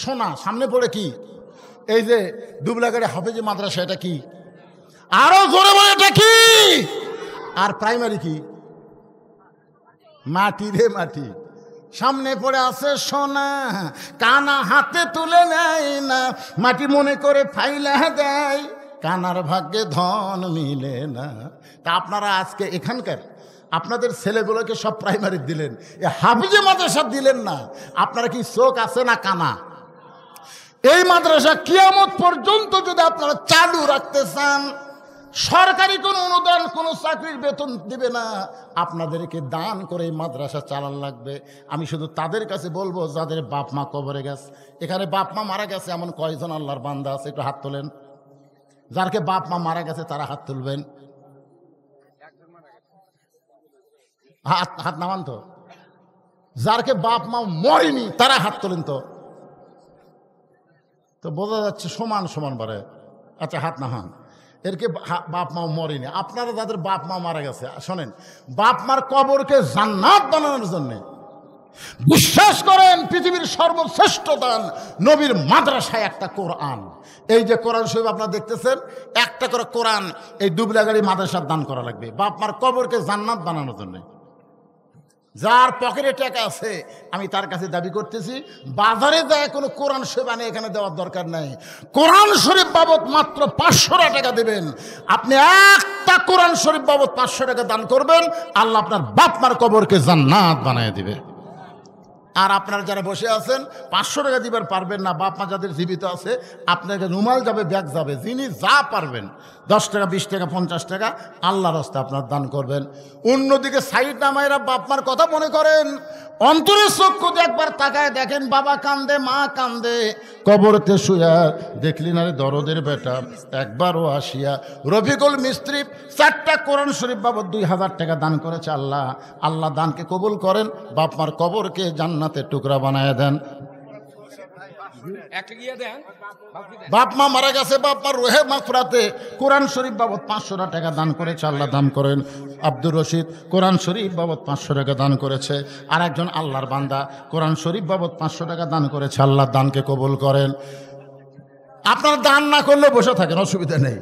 সোনা। সামনে পড়ে কি? এই যে দুবলাগাড়ি হাফেজি মাদ্রাসা, এটা কি? আরো জোরে বলে, এটা কি? আর প্রাইমারি কি? মাটি রে মাটি। সামনে পড়ে আছে সোনা, কানা হাতে তুলে নেয় না, মাটি মনে করে ফাইলা দেয়, কানার ভাগ্যে ধন মিলে না। তা আপনারা আজকে এখানকার আপনাদের ছেলেগুলোকে সব প্রাইমারি দিলেন, এ হাফেজি মাদ্রাসা দিলেন না। আপনারা কি চোখ আছে না কানা? এই মাদ্রাসা কিয়ামত পর্যন্ত যদি আপনারা চালু রাখতে চান, সরকারি কোনো অনুদান, কোনো চাকরির বেতন দিবে না, আপনাদেরকে দান করে এই মাদ্রাসা চালান লাগবে। আমি শুধু তাদের কাছে বলবো যাদের বাপ মা কবরে গেছে। এখানে বাপ মা মারা গেছে এমন কয়জন আল্লাহর বান্দা আছে? একটু হাত তোলেন। যারকে বাপ মা মারা গেছে তারা হাত তুলবেন। হাত নামান তো। যারকে বাপ মা মরেনি তারা হাত তোলেন তো। তো বোঝা যাচ্ছে সমান সমান বারে। আচ্ছা, হাত নামান। এরকে বাপ মা মরেনি। আপনারা যাদের বাপ মা মারা গেছে, শোনেন, বাপ মার কবরকে জান্নাত বানানোর জন্য বিশ্বাস করেন পৃথিবীর সর্বশ্রেষ্ঠ দান নবীর মাদ্রাসায় একটা কোরআন। এই যে কোরআন শরীফ আপনারা দেখতেছেন, একটা করে কোরআন এই দুবলাগাড়ি মাদ্রাসার দান করা লাগবে বাপ মার কবরকে জান্নাত বানানোর জন্য। যার পকেটে টাকা আছে আমি তার কাছে দাবি করতেছি, বাজারে যায় কোনো কোরআন শরীফ আনে এখানে দেওয়ার দরকার নাই। কোরআন শরীফ বাবদ মাত্র 500 টাকা দেবেন। আপনি একটা কোরআন শরীফ বাবদ 500 টাকা দান করবেন, আল্লাহ আপনার বাপ মার কবরকে জান্নাত বানিয়ে দিবে। আর আপনারা যারা বসে আছেন 500 টাকা দিবার পারবেন না, বাপ মা যাদের জীবিত আছে আপনাকে রুমাল যাবে, ব্যাগ যাবে, যিনি যা পারবেন 10 টাকা 20 টাকা 50 টাকা আল্লাহর রাস্তায় আপনার দান করবেন। অন্যদিকে সাইড নামাইরা বাপ মার কথা মনে করেন, অন্তরের চক্ষু দিয়ে একবার তাকায় দেখেন, বাবা কান্দে, মা কান্দে, কবরতে শুয়া দেখলি না রে দরদের বেটা একবারও আসিয়া। রফিকুল মিস্ত্রি 4টা কোরআন শরীফ বাবদ 2000 টাকা দান করেছে। আল্লাহ আল্লাহ দানকে কবুল করেন, বাপ মার কবরকে জান্নাতের টুকরা বানায় দেন। বাপ মা মারা গেছে, বাপ মার রোহে মাগফিরাতে কোরআন শরীফ বাবদ 500 টাকা দান করেছে, আল্লাহ দান করেন। আব্দুর রশিদ কোরআন শরীফ বাবদ 500 টাকা দান করেছে। আর একজন আল্লাহর বান্দা কোরআন শরীফ বাবদ 500 টাকা দান করেছে, আল্লাহ দানকে কবুল করেন। আপনারা দান না করলে বসে থাকেন, অসুবিধা নেই।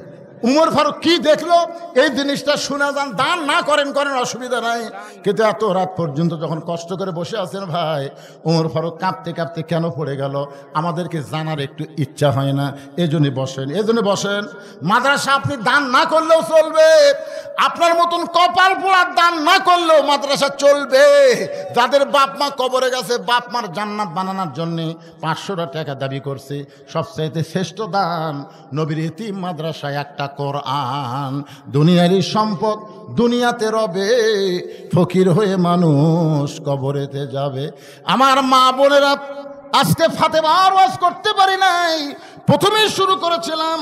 উমর ফারুক কি দেখলো এই জিনিসটা শুনে যান, দান না করেন করেন অসুবিধা নাই, কিন্তু এত রাত পর্যন্ত যখন কষ্ট করে বসে আছেন ভাই, উমর ফারুক কাঁপতে কাঁপতে কেন পড়ে গেল আমাদেরকে জানার একটু ইচ্ছা হয় না। এজন্য বসেন, এজন্য বসেন। মাদ্রাসা আপনি দান না করলেও চলবে, আপনার মতন কপাল পোড়ার দান না করলেও মাদ্রাসা চলবে। যাদের বাপ মা কবরে গেছে, বাপ মার জান্নাত বানানোর জন্যে 500 টাকা দাবি করছে। সবচাইতে শ্রেষ্ঠ দান নবীর ইতিম মাদ্রাসায় একটা কোরআন। দুনিয়ারই সম্পদ দুনিয়াতে রবে, ফকির হয়ে মানুষ কবরেতে যাবে। আমার মা বোনেরা, আজকে ফাতেমার ওয়াজ করতে পারি নাই, প্রথমেই শুরু করেছিলাম।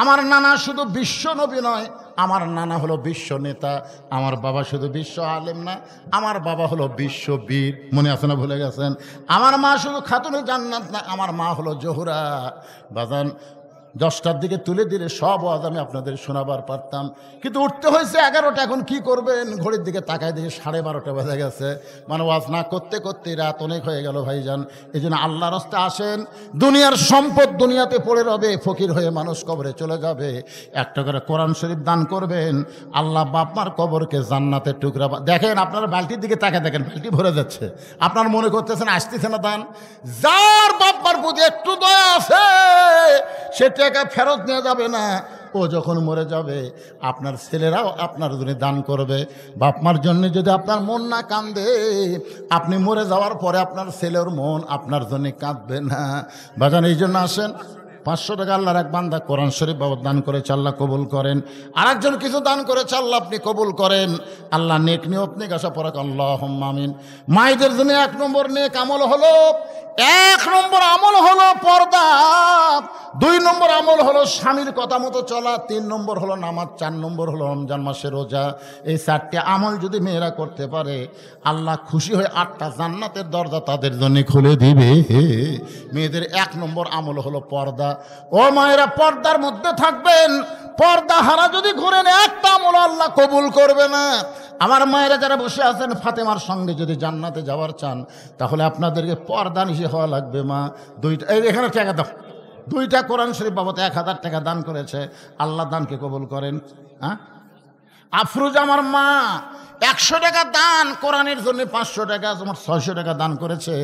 আমার নানা শুধু বিশ্ব নবী নয়, আমার নানা হলো বিশ্ব নেতা। আমার বাবা শুধু বিশ্ব আলেম না, আমার বাবা হলো বিশ্ব বীর। মনে আছে না, ভুলে গেছেন? আমার মা শুধু খাতুনে জান্নাত না, আমার মা হলো জোহরা। বাজান 10টার দিকে তুলে দিলে সব ওয়াজ আমি আপনাদের শোনাবার পারতাম, কিন্তু উঠতে হয়েছে 11টা। এখন কি করবেন? ঘড়ির দিকে তাকায় দেখে 12:30 বেজে গেছে। মানে ওয়াজ না করতে করতে রাত অনেক হয়ে গেল ভাইজান। এই জন্য আল্লাহর রাস্তায় আসেন। দুনিয়ার সম্পদ দুনিয়াতে পড়ে রবে, ফকির হয়ে মানুষ কবরে চলে যাবে। একটা করে কোরআন শরীফ দান করবেন, আল্লাহ বাপমার কবরকে জান্নাতের টুকরা। দেখেন আপনারা বালতির দিকে তাকায় দেখেন, বালতি ভরে যাচ্ছে। আপনার মনে করতেছেন আসতেছে না দান। যার বাপমার প্রতি একটু দয়া আছে সে টাকা ফেরত নিয়ে যাবে না। ও যখন মরে যাবে আপনার ছেলেরাও আপনার জন্য দান করবে। বাপমার জন্য যদি আপনার মন না কাঁদে, আপনি মরে যাওয়ার পরে আপনার ছেলের মন আপনার জন্য কাঁদবে না। বাজান এই জন্য আসেন, 500 টাকা আল্লাহর এক বান্দা কোরআন শরীফ বাবদ দান করেছে, আল্লাহ কবুল করেন। আরেকজন কিছু দান করেছে, আল্লাহ আপনি কবুল করেন। আল্লাহ নেক নিয়ত নেক আশা পরাক, আল্লাহুম্মা আমিন। মায়েদের জন্য 1 নম্বর নেক আমল হলো, 1 নম্বর আমল হলো পর্দা, 2 নম্বর আমল হলো স্বামীর কথা মতো চলা, 3 নম্বর হলো নামাজ, 4 নম্বর হলো রমজান মাসের রোজা। এই 4টি আমল যদি মেয়েরা করতে পারে, আল্লাহ খুশি হয়ে 8টা জান্নাতের দরজা তাদের জন্য খুলে দিবে। মেয়েদের 1 নম্বর আমল হলো পর্দা। ও মায়েরা, পর্দার মধ্যে থাকবেন। পর্দা হারা যদি ঘুরেন, একটা আমল আল্লাহ কবুল করবে না। আমার মায়েরা যারা বসে আছেন, ফাতেমার সঙ্গে যদি জান্নাতে যাওয়ার চান, তাহলে আপনাদেরকে পর্দা নিশে হওয়া লাগবে। মা 2টা, এই এখানে টাকা দাও, 2টা কোরআন শরীফ বাবদ 1000 টাকা দান করেছে, আল্লাহ দানকে কবুল করেন। হ্যাঁ, আফরোজ আমার মা 100 টাকা দান, কোরআনের জন্য 500 টাকা, তোমার 600 টাকা দান করেছে।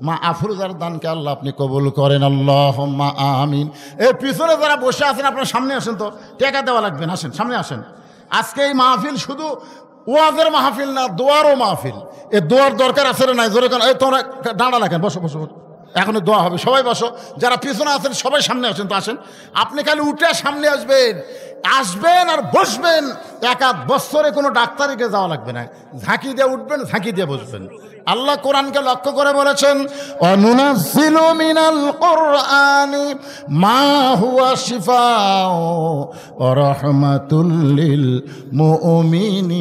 মা আফরোজার দানকে আল্লাহ আপনি কবুল করেন, আল্লাহুম্মা আমিন। এই পিছনে যারা বসে আছেন আপনারা সামনে আসেন, তো টাকা দেওয়া লাগবে না, আসেন সামনে আসেন। আজকে এই মাহফিল শুধু ওয়াজের মাহফিল না, দোয়ারও মাহফিল। এই দোয়ার দরকার আছে না নাই? জোরে কেন? এই তোমরা দাঁড়া রাখেন, বসো বসো, এখনো দোয়া হবে, সবাই বসো। যারা পিছনে আছেন সবাই সামনে আসেন, তো আসেন। আপনি খালি উঠে সামনে আসবেন, আসবেন আর বসবেন। 1 বছরে কোনো ডাক্তারিকে যাওয়া লাগবে না, ঝাঁকি দিয়ে উঠবেন, ঝাঁকি দিয়ে বসবেন। আল্লাহ কোরআনকে লক্ষ্য করে বলেছেন, অনুনাজ্জিলু মিনাল কুরআনি মা হুয়া শিফাউ ওয়া রাহমাতুল লিল মুমিনিন।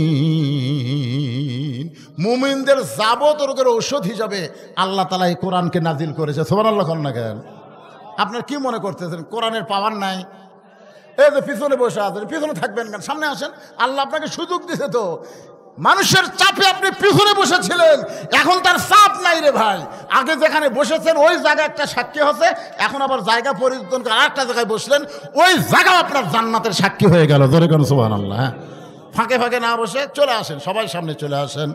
মুমিনদের যাবতীয় ঔষধ হিসাবে আল্লাহ তাআলা এই কোরআনকে নাজিল করেছে। সুবহানাল্লাহ। কোন না কেন? আপনার কি মনে করতেছেন কোরআনের পাওয়ার নাই? এই যে পিছনে বসে আছেন, পিছনে থাকবেন কেন? সামনে আসেন। আল্লাহ আপনাকে সুযোগ দিছে তো। মানুষের চাপে আপনি পিছনে বসেছিলেন, এখন তার চাপ নাই রে ভাই। আগে যেখানে বসেছেন ওই জায়গা একটা সাক্ষী হচ্ছে, এখন আবার জায়গা পরিবর্তন করে আরেকটা জায়গায় বসলেন, ওই জায়গা আপনার জান্নাতের সাক্ষী হয়ে গেল। জোরে কোন সুবহানাল্লাহ। হ্যাঁ, ফাঁকে ফাঁকে না বসে চলে আসেন, সবাই সামনে চলে আসেন।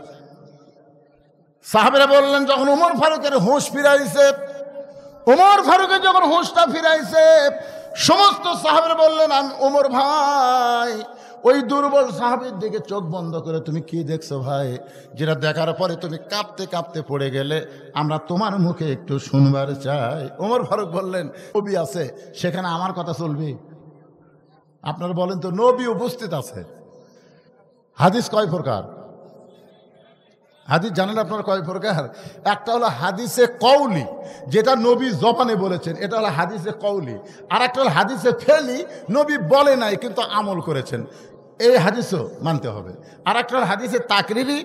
সাহাবেরা বললেন, যখন উমর ফারুকের হুঁশ ফিরাইছে, উমর ফারুকের যখন হুঁশটা ফিরাইছে, সমস্ত সাহাবেরা বললেন, আমি উমর ভাই, ওই দুর্বল সাহাবীর দিকে চোখ বন্ধ করে তুমি কি দেখছো ভাই, যেটা দেখার পরে তুমি কাঁপতে কাঁপতে পড়ে গেলে, আমরা তোমার মুখে একটু শুনবার চাই। ওমর ফারুক বললেন, নবী আছে সেখানে আমার কথা চলবে? আপনারা বলেন তো, নবী উপস্থিত আছে। হাদিস কয় প্রকার? হাদিস জানেন আপনারা কয় প্রকার? একটা হলো হাদিসে কওলি, যেটা নবী জবানে বলেছেন, এটা হলো হাদিসে কওলি। আর একটা হলো হাদিসে ফেলি, নবী বলে নাই কিন্তু আমল করেছেন, এই হাদিসও মানতে হবে। আর একটা হলো হাদিসে তাকরিরি,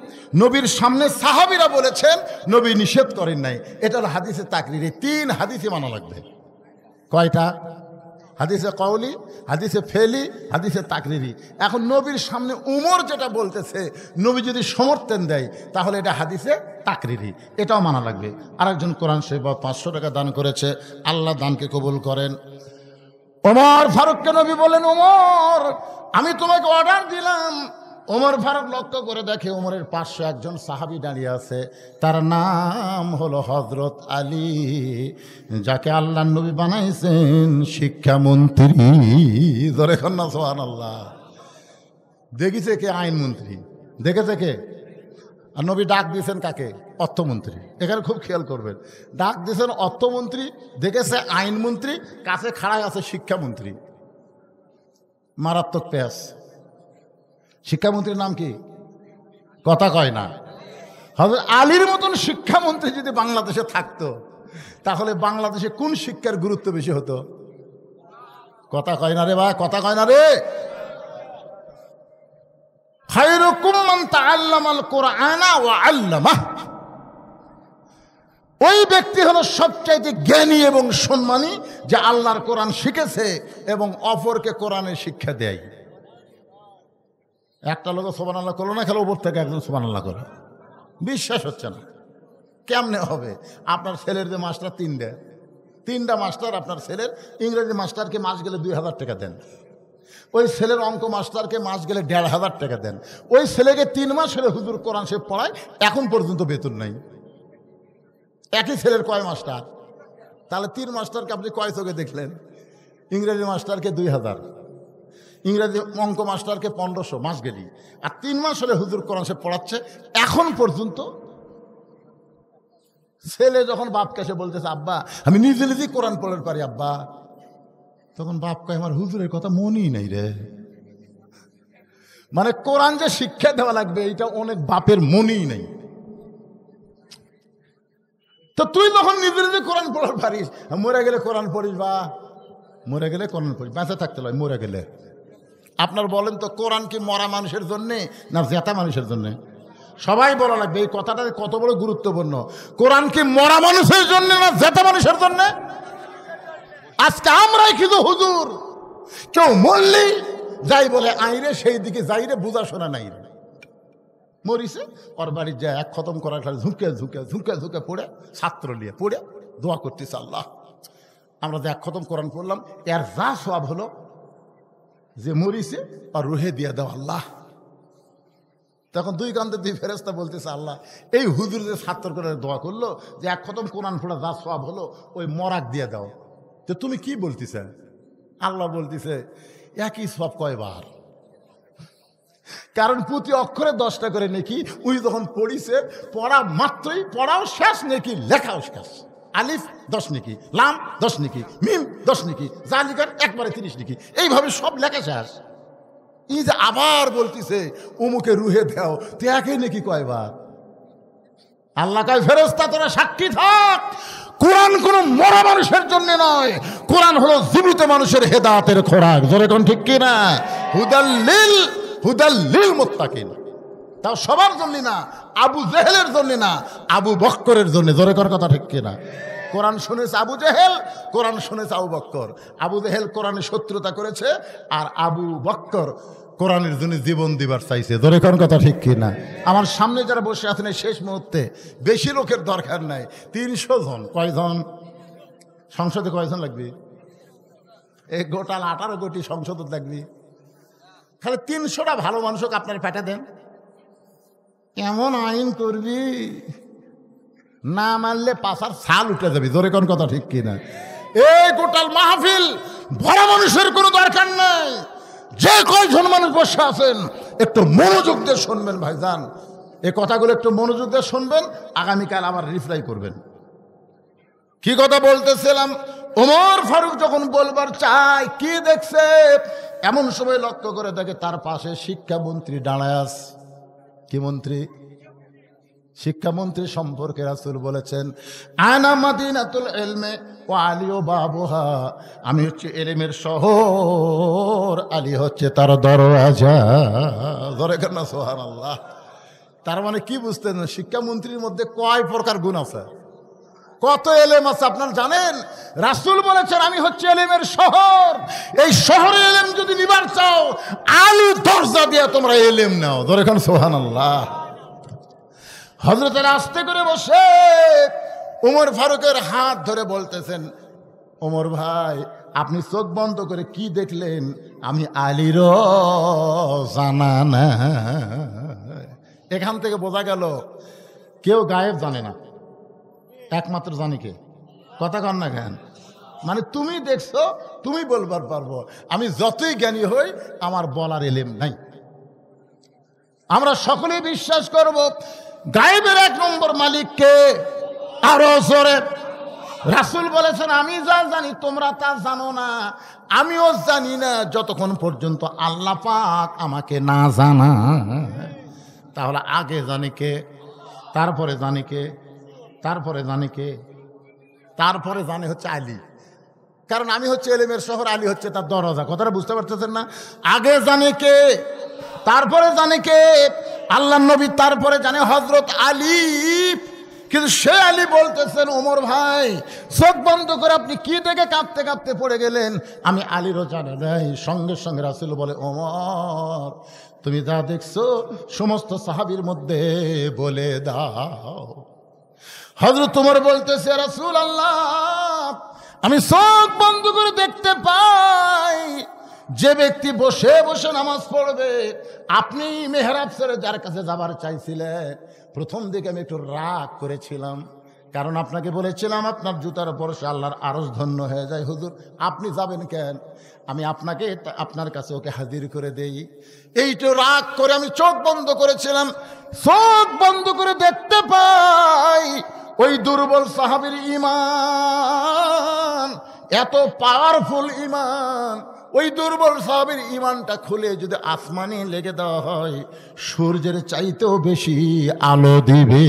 নবীর সামনে সাহাবীরা বলেছেন, নবী নিষেধ করেন নাই, এটা হলো হাদিসে তাকরিরি। 3 হাদিসে মানা লাগবে। কয়টা? হাদিসে কওলি, হাদিসে ফেলি, হাদিসে তাকরিরি। এখন নবীর সামনে উমর যেটা বলতেছে, নবী যদি সমর্থন দেয় তাহলে এটা হাদিসে তাকরিরি, এটাও মানা লাগবে। আরেকজন কোরআন শরীফ 500 টাকা দান করেছে, আল্লাহ দানকে কবুল করেন। ওমর ফারুককে নবী বলেন, ওমর আমি তোমাকে অর্ডার দিলাম। ওমর ফারুক লক্ষ্য করে দেখে ওমরের পাশে একজন সাহাবী দাঁড়িয়ে আছে, তার নাম হলো হযরত আলী, যাকে আল্লাহ নবী বানাইছেন শিক্ষামন্ত্রী। জোরে কর না সুবহানাল্লাহ। দেখিছে কে? আইনমন্ত্রী। দেখেছে কে? আর নবী ডাক দিয়েছেন কাকে? অর্থমন্ত্রী। এখানে খুব খেয়াল করবেন, ডাক দিয়েছেন অর্থমন্ত্রী, দেখেছে আইনমন্ত্রী, কাছে খাড়ায় আছে শিক্ষামন্ত্রী। মারাত্মক পেঁয়াজ। শিক্ষামন্ত্রীর নাম কি? কথা কয় না। হযরত আলীর মতন শিক্ষামন্ত্রী যদি বাংলাদেশে থাকতো, তাহলে বাংলাদেশে কোন শিক্ষার গুরুত্ব বেশি হতো? কথা কয় না রে ভাই, কথা কয় না রে। খায়রুকুম মান তাআল্লামাল কুরআনা ওয়া আল্লামাহ। ওই ব্যক্তি হলো সবচাইতে জ্ঞানী এবং সম্মানী, যে আল্লাহর কোরআন শিখেছে এবং অপরকে কোরআনের শিক্ষা দেয়। একটা লোক সুবহানাল্লাহ করলো না, খেলে ওপর থেকে একজন সুবহানাল্লাহ করে। বিশ্বাস হচ্ছে না, কেমনে হবে? আপনার ছেলের যে মাস্টার, 3টা মাস্টার, আপনার ছেলের ইংরেজি মাস্টারকে মাস গেলে 2000 টাকা দেন, ওই ছেলের অঙ্ক মাস্টারকে মাস গেলে 1500 টাকা দেন, ওই ছেলেকে 3 মাস হলে হুজুর কোরআন শরীফ পড়ায়, এখন পর্যন্ত বেতন নাই। একই ছেলের কয় মাস্টার? তাহলে 3 মাস্টারকে আপনি কয় চোখে দেখলেন? ইংরেজি মাস্টারকে 2000, ইংরেজি অঙ্ক মাস্টারকে 1500 মাস গেলি, আর 3 মাস হলে হুজুর কোরআন শরীফ পড়াচ্ছে এখন পর্যন্ত। ছেলে যখন বাপকে এসে বলতেছে, আব্বা আমি নিজে নিজেই কোরআন পড়তে পারি আব্বা, তখন বাপ কয়, আমার হুজুরের কথা মনই নাই রে। মানে কোরআন যে শিক্ষা দেওয়া লাগবে, এটা অনেক বাপের মনই নেই। তো তুই যখন নিজে নিজে কোরআন পড়তে পারিস, মরে গেলে কোরআন পড়িস, বা মরে গেলে কোরআন পড়িস, বেঁচে থাকতে লয়, মরে গেলে। আপনার বলেন তো, কোরআন কি মরা মানুষের জন্যে না জেতা মানুষের জন্যে? সবাই বলা লাগবে, এই কথাটা কত বড় গুরুত্বপূর্ণ। কোরআন কি মরা মানুষের জন্য না জেতা মানুষের জন্য? আজকে আমরাই কিন্তু হুজুর, কেউ মরলি যাই বলে আইরে, সেই দিকে যাইরে, বুঝা শোনা নাই রে। মরিছে, ওর বাড়ি যায় এক খতম করার খালি ঝুঁকে ঝুঁকে ঝুঁকে ঝুঁকে পড়ে, ছাত্র নিয়ে পড়ে দোয়া করতেছে, আল্লাহ আমরা যে এক খতম কোরআন পড়লাম, এর যা সওয়াব হলো যে মরিছে আর রুহে দিয়ে দাও আল্লাহ। তখন 2 কান্দে 2 ফেরেশতা বলতেছে, আল্লাহ এই হুজুর যে ছাত্র করে দোয়া করলো, যে এক খতম কোরআন পড়া যা সওয়াব হলো, ওই মরাক দিয়ে দাও। তো তুমি কি বলতেছে? আল্লাহ বলতেছে, একই সওয়াব কয়বার? কারণ প্রতি অক্ষরে 10টা করে নেকি। ওই যখন পড়িছে, পড়া মাত্রই পড়াও শেষ, নেকি লেখাও শেষ। আলিফ 10 নেকি, লাম 10 নেকি, মিম 10 নেকি, জালিকার একবারে 30 নেকি, এইভাবে সব লেখা শেষ। এই যে আবার বলতেছে উমুকে রুহে দাও, তো একই নেকি কয়বার? আল্লাহ কয়, ফেরেশতা তোরা সাক্ষী থাক, কোরআন কোন মরা মানুষের জন্য নয়, কোরআন হলো জীবিত মানুষের হেদায়েতের খোরাক। জোরে কোন ঠিক কি না? হুদাল্লিল মুত্তাকিন। তাও সবার জন্য না, আবু জেহেলের জন্য না, আবু বক্করের জন্য। জোরে কর কথা ঠিক কি না? কোরআন শুনেছে আবু জেহেল, কোরআন শুনেছে আবু বক্কর। আবু জেহেল কোরআনের শত্রুতা করেছে, আর আবু বক্কর কোরআনের জন্য জীবন দিবার চাইছে। জোরে কর কথা ঠিক কি না? আমার সামনে যারা বসে আছেন এই শেষ মুহূর্তে, বেশি লোকের দরকার নাই, 300 জন। কয়জন সংসদে কয়জন লাগবে? এই গোটাল 18 কোটি সংসদ লাগবে। খালি 300টা ভালো মানুষকে আপনার পেটে দেন, কেমন আইন করবি? না মানলে পাশার ছাল উঠে যাবি। জোরে কোন কথা ঠিক কিনা? এই গোটাল মাহফিল বড় মানুষের কোনো দরকার নাই, যে কয়জন মানুষ বসে আছেন একটু মনোযোগ দিয়ে শুনবেন ভাইজান, এই কথাগুলো একটু মনোযোগ দিয়ে শুনবেন, আগামীকাল আবার রিপ্লাই করবেন। কি কথা বলতেছিলাম, ওমর ফারুক যখন বলবার চায় কি দেখছে, এমন সময় লক্ষ্য করে দেখে তার পাশে শিক্ষামন্ত্রী দাঁড়ায় আছে। কি মন্ত্রী? শিক্ষামন্ত্রী সম্পর্কে রাসূল বলেছেন, আনা মাদিনাতুল ইলমে ওয়া আলিও বাবুহা, আমি হচ্ছে ইলমের শহর, আলী হচ্ছে তার দরওয়াজা। ধরে কেন সুবহানাল্লাহ। তার মানে কি বুঝতেন, শিক্ষামন্ত্রীর মধ্যে কয় প্রকার গুণ আছে, কত এলেম আছে আপনার জানেন? রাসূল বলেছেন আমি হচ্ছে এলেমের শহর, এই শহরে এলেম যদি নিবার চাও আলী দরজা দিয়ে তোমরা এলেম নাও। ধরে কেন সুবহানাল্লাহ। হযরত আলী আস্তে করে বসে ওমর ফারুকের হাত ধরে বলতেছেন, ওমর ভাই আপনি চোখ বন্ধ করে কি দেখলেন আমি আলীরও জানা না। এখান থেকে বোঝা গেল কেউ গায়েব জানে না, একমাত্র জানি কে। কথা কন না কেন? মানে তুমি দেখছো, তুমি বলবার পারবো, আমি যতই জ্ঞানী হই আমার বলার এলেম নাই। আমরা সকলেই বিশ্বাস করব গায়েবের এক নম্বর মালিককে। আরো জোরে। রাসূল বলেছেন আমি যা জানি তোমরা তা জানো না, আমিও জানি না যতক্ষণ পর্যন্ত আল্লাহ পাক আমাকে না জানা। তাহলে আগে জানি কে, তারপরে জানি কে, তারপরে জানি কে, তারপরে জানে হচ্ছে আলী। কারণ আমি হচ্ছে এলেমের শহর, আলী হচ্ছে তার দরজা। কথাটা বুঝতে পারতেছেন না? আগে জানে কে, তারপরে জানে কে আল্লাহ নবী, তারপরে জানে হযরত আলী। কিন্তু সে আলী বলতেছেন ওমর ভাই চোখ বন্ধ করে আপনি কি দেখে কাঁপতে কাঁপতে পড়ে গেলেন, আমি আলীরও জানে নাই। সঙ্গে সঙ্গে রাসূল বলে ওমর তুমি যা দেখছো সমস্ত সাহাবীর মধ্যে বলে দাও। হযরত ওমর বলতেছে রাসূলুল্লাহ আমি চোখ বন্ধ করে দেখতে পাই যে ব্যক্তি বসে বসে নামাজ পড়বে, আপনি মেহরাব ছেড়ে যার কাছে যাবার চাইছিলেন, প্রথম দিকে আমি একটু রাগ করেছিলাম, কারণ আপনাকে বলেছিলাম আপনার জুতার পরশে আল্লাহর আরশ ধন্য হয়ে যায়। হুজুর আপনি যাবেন কেন, আমি আপনাকে আপনার কাছে ওকে হাজির করে দেই, এইটা রাগ করে আমি চোখ বন্ধ করেছিলাম। চোখ বন্ধ করে দেখতে পাই ওই দুর্বল সাহাবীর ঈমান এত পাওয়ারফুল ঈমান, ওই দুর্বল সাহাবীর ঈমানটা খুলে যদি আসমানে লেগে দেওয়া হয় সূর্যের চাইতেও বেশি আলো দিবে।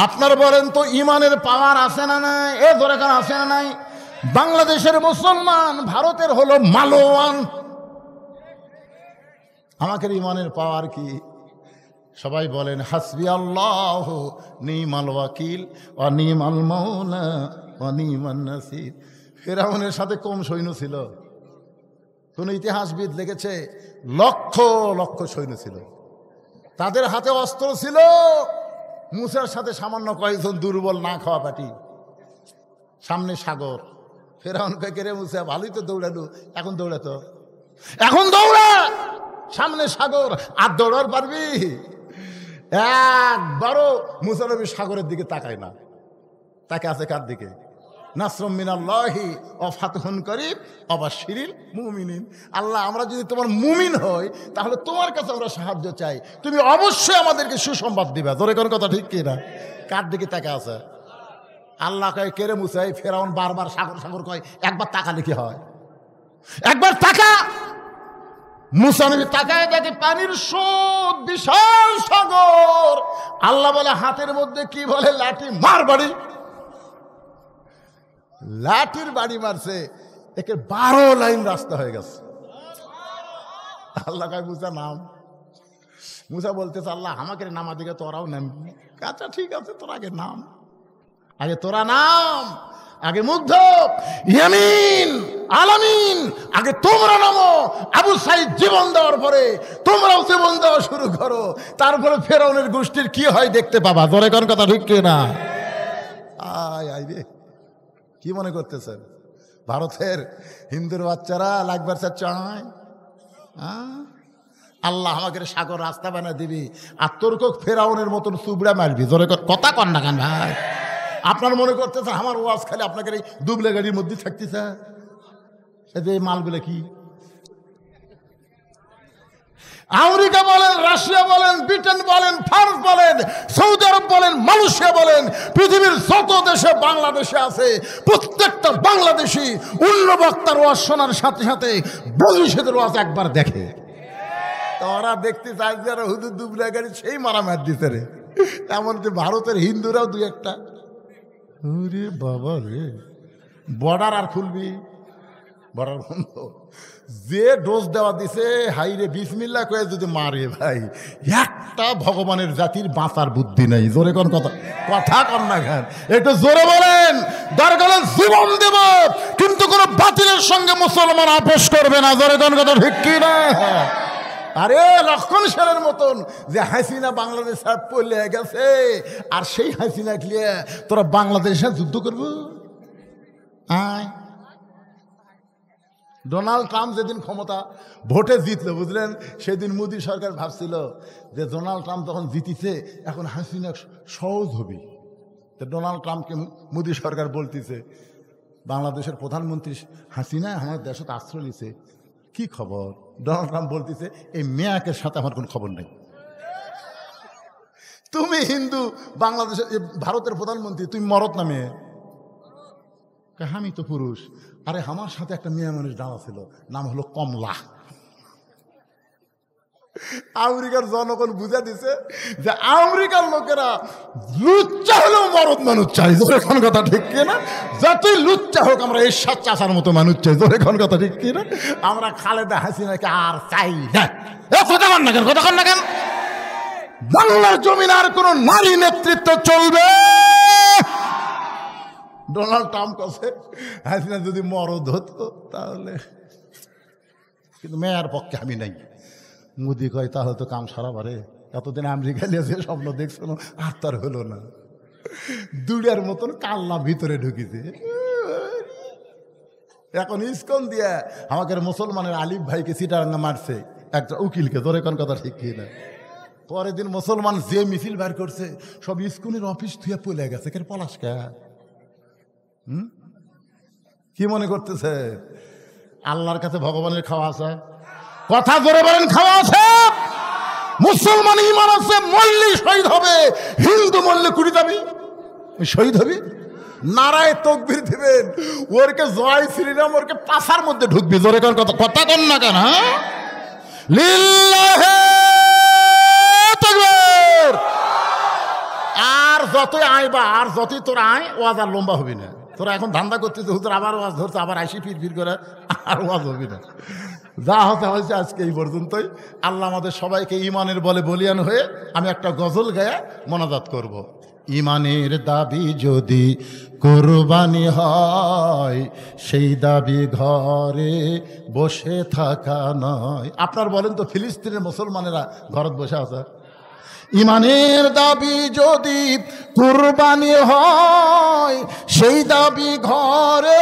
আপনার বলেন তো ঈমানের পাওয়ার আছে না নাই? এ ধরে কেন আছে না নাই? বাংলাদেশের মুসলমান ভারতের হলো মালোয়ান, আমাদের ঈমানের পাওয়ার কি? সবাই বলেন হাসবি আল্লাহ নিমাল ওয়াকিল ওয়া নিমাল মাওলা ওয়া নিমান নাসির। ফিরআউনের সাথে কম সৈন্য ছিল? কোন ইতিহাসবিদ লিখেছে লক্ষ লক্ষ সৈন্য ছিল, তাদের হাতে অস্ত্র ছিল। মুসার সাথে সামান্য কয়েকজন দুর্বল না খাওয়া পাটি, সামনে সাগর। ফিরআউন কয় রে মুসা ভালোই তো দৌড়ালো, এখন দৌড়াতো, এখন দৌড়া, সামনে সাগর, আর দৌড়ার পারবি? একবারও মুসা নবী সাগরের দিকে তাকায় না, তাকে আছে কার দিকে? নাসরুম মিনাল্লাহি ওয়া ফাতহুন করিব ওয়া বাশশিরিল মুমিনিন। আল্লাহ আমরা যদি তোমার মুমিন হই তাহলে তোমার কাছে আমরা সাহায্য চাই, তুমি অবশ্যই আমাদেরকে সুসংবাদ দিবা। জোরে কোন কথা ঠিক কি না? কার দিকে তাকা আছে? আল্লাহ কয় কে রে মুসা? ফেরাউন বারবার সাগর সাগর কয়, একবার তাকালে কি হয়? একবার তাকা। মুসা নবী তাকায় দেখে পানির স্রোত, বিশাল সাগর। আল্লাহ বলে হাতের মধ্যে কি বলে? লাঠি, মার বাড়ি। লাঠির বাড়ি মারছে, একে 12 লাইন রাস্তা হয়ে গেছে। আল্লাহ কয় মুসা নাম। মুসা বলতেছে আল্লাহ আমাকে নামা দিকে তোরাও নাম। আচ্ছা ঠিক আছে, তোরা আগে নাম, আগে তোরা নাম, আগে মুগ্ধ ইয়ামিন আলামিন, আগে তোমরা নামো। আবু সাইদ জীবন দেওয়ার পরে তোমরাও জীবন দেওয়া শুরু করো, তারপরে ফেরাউনের গোষ্ঠীর কি হয় দেখতে পাবা। জোরে কোন কথা ঠিক কি না? আয় আয় রে, কি মনে করতেছেন ভারতের হিন্দুর বাচ্চারা লাগবার চায়? আল্লাহ আমাকে সাগর রাস্তা বানিয়ে দিবি, আর তোর ফেরাউনের মতন সুবড়া মারবি। জোরে কথা কন না কেন ভাই? আপনার মনে করতেছে আমার ওয়াজ খালি আপনাকে এই দুবলে গাড়ির মধ্যে থাকতেছে? এই যে মালগুলো কি আমেরিকা বলেন, রাশিয়া বলেন, ব্রিটেন বলেন, ফ্রান্স বলেন, সৌদি আরব বলেন, মালয়েশিয়া বলেন, পৃথিবীর যত দেশে বাংলাদেশে আছে প্রত্যেকটা বাংলাদেশি অন্য বক্তার ওয়াজ শোনার সাথে সাথে বলিষেদের ওয়াজ একবার দেখে। ওরা দেখতে চাই যারা হুদুর দুবলা গাড়ি সেই মারামার দিতে রে। এমনকি ভারতের হিন্দুরাও দুই একটা। ওরে বাবা রে, বর্ডার আর খুলবি, বর্ডার বন্ধ। যে ডোজ দেওয়া দিছে হাইরে বিসমিল্লাহ কয়ে যদি মারে ভাই, একটা ভগবানের জাতির বাঁচার বুদ্ধি নেই। জোরে কোন কথা, কথা কন না খান, একটু জোরে বলেন। দরকার জীবন দেব কিন্তু কোন বাতিলের সঙ্গে মুসলমান আপোষ করবে না। জোরে কোন কথা, ঠিক কি না? আরে লক্ষণ সেনের মতন যে হাসিনা বাংলাদেশ পড়লে গেছে, আর সেই হাসিনা খেলিয়ে তোরা বাংলাদেশে যুদ্ধ করবো? আয়, ডোনাল্ড ট্রাম্প যেদিন ক্ষমতা ভোটে জিতলো বুঝলেন, সেদিন মোদী সরকার ভাবছিল যে ডোনাল্ড ট্রাম্প তখন জিতিছে, এখন হাসিনা সহজ হবি। তো ডোনাল্ড ট্রাম্পকে মোদী সরকার বলতেছে, বাংলাদেশের প্রধানমন্ত্রী হাসিনা আমার দেশত আশ্রয় নিছে, কি খবর? ডোনাল্ড ট্রাম্প বলতেছে, এই মেয়াকের সাথে আমার কোনো খবর নেই। তুমি হিন্দু, বাংলাদেশের ভারতের প্রধানমন্ত্রী, তুমি মরদ না মেয়ে? আমি তো পুরুষ। আরে আমার সাথে একটা মেয়ে মানুষ ডানা ছিল, নাম হলো কমলা। আমেরিকার জনগণ বুঝা দিছে যে আমেরিকার লোকেরা লুচ্চা হলেও মরদ মানুষ চাই। জোরে কোন কথা, ঠিক কিনা? যতই লুচ্চা হোক আমরা এরশাদ চাচার মতো মানুষ চাই। জোরে কোন কথা, ঠিক কিনা? আমরা খালেদা হাসিনাকে আর চাই না। কথা কন না কেন, কথা কন না কেন? বাংলার জমিন আর কোন নারী নেতৃত্ব চলবে? ডোনাল্ড ট্রাম্প কাছে হাসিনা যদি মরদ হতো তাহলে, কিন্তু মেয়ার পক্ষে আমি নাই। মোদি কয় তাহলে তো কাম সারা বারে, এতদিন আমেরিকা নিয়ে যে স্বপ্ন দেখছো আর তার হলো না। দুড়িয়ার মতন কাল্লা ভিতরে ঢুকিছে। এখন ইস্কন দিয়ে আমাকে মুসলমানের আলিফ ভাইকে সিটারাঙ্গা মারছে একটা উকিলকে। ধরে কোন কথা, ঠিক কি না? পরের দিন মুসলমান যে মিছিল বার করছে সব ইস্কনের অফিস থুয়ে পলে গেছে। কে পলাশকা? কি মনে করতেছে আল্লাহর কাছে ভগবানের খাওয়া আছে? কথা জোরে বলেন, খাওয়া আছে? মুসলমান ইমান আছে, মল্লি শহীদ হবে। হিন্দু মল্লে কুড়ি যাবি, শহীদ হবি, নারায় তকবীর দিবেন, ওরকে জয় শ্রীরাম, ওরকে পাশার মধ্যে ঢুকবি। জোরে কোন কথা, কথা কন না কেন? লিল্লাহে তাকবীর। আর যতই আইবা, আর যতই তোর আয়, ওয়াজ আর লম্বা হবি না। তোরা এখন ধান্দা করতেছে, হুজুর আবার ওয়াজ ধরছে, আবার আইসি ফির করে, আর ওয়াজ হবি না। যা হতে হয়েছে আজকে এই পর্যন্তই। আল্লাহ আমাদের সবাইকে ইমানের বলে বলিয়ান হয়ে আমি একটা গজল গায়া মোনাজাত করব। ইমানের দাবি যদি কোরবানি হয়, সেই দাবি ঘরে বসে থাকা নয়। আপনার বলেন তো, ফিলিস্তিনের মুসলমানেরা ঘরত বসে আছে? ইমানের দাবি যদি কুরবানি হয়, সেই দাবি ঘরে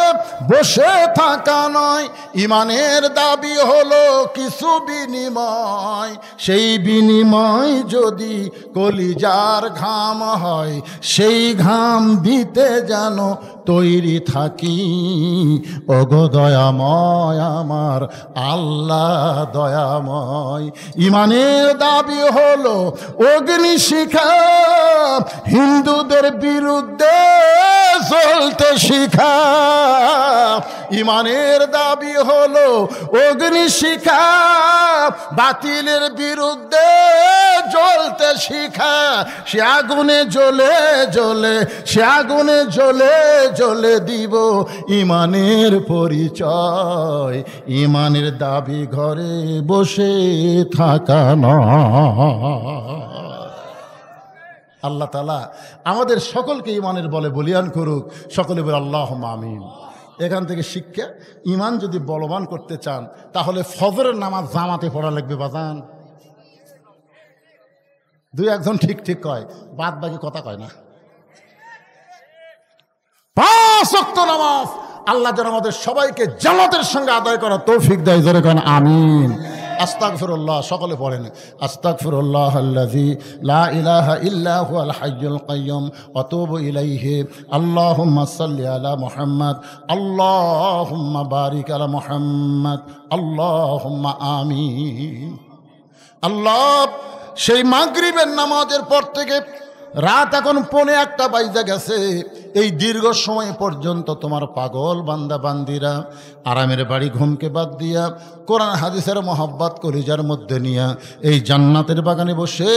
বসে থাকা নয়। ইমানের দাবি হলো কিছু বিনিময়, সেই বিনিময় যদি কলিজার ঘাম হয়, সেই ঘাম দিতে যেন তৈরি থাকি। ওগো দয়াময় আমার আল্লাহ দয়াময়। ইমানের দাবি হলো অগ্নিশিখা, হিন্দুদের বিরুদ্ধে চলতে শিখা। ইমানের দাবি হলো অগ্নিশিখা, বাতিলের বিরুদ্ধে জ্বলতে শিখা। সে আগুনে জ্বলে জ্বলে, সে আগুনে জ্বলে জ্বলে দিব ইমানের পরিচয়। ইমানের দাবি ঘরে বসে থাকা নয়। আল্লাহ তাআলা আমাদের সকলকে ইমানের বলে বলিয়ান করুক। সকলে বলে আল্লাহুম্মা আমিন। এখান থেকে শিক্ষা, ইমান যদি বলবান করতে চান তাহলে ফজরের নামাজ জামাতে পড়া লাগবে বাজান। দুই একজন ঠিক ঠিক কয়, বাদ বাকি কথা কয় না। 5 ওয়াক্ত নামাজ আল্লাহ যেন আমাদের সবাইকে জামাতের সঙ্গে আদায় করার তৌফিক দেয়। জোরে কোন আমিন। আস্তাগফিরুল্লাহ, সকলে পড়েন। আস্তাগফিরুল্লাহ আল্লাযী লা ইলাহা ইল্লা হুয়াল হাইয়ুল কাইয়্যুম ওয়া আতুবু ইলাইহি। আল্লাহুম্মা সাল্লি আলা মুহাম্মাদ, আল্লাহুম্মা বারিক আলা মুহাম্মাদ, আল্লাহুম্মা আমিন। আল্লাহ সেই মাগরিবের নামাজের পর থেকে রাত এখন 1:45 বাইজা গেছে। এই দীর্ঘ সময় পর্যন্ত তোমার পাগল বান্দা বান্দিরা আরামের বাড়ি ঘুমকে বাদ দিয়া কোরআন হাদিসের মহব্বত কলিজার মধ্যে নিয়া এই জান্নাতের বাগানে বসে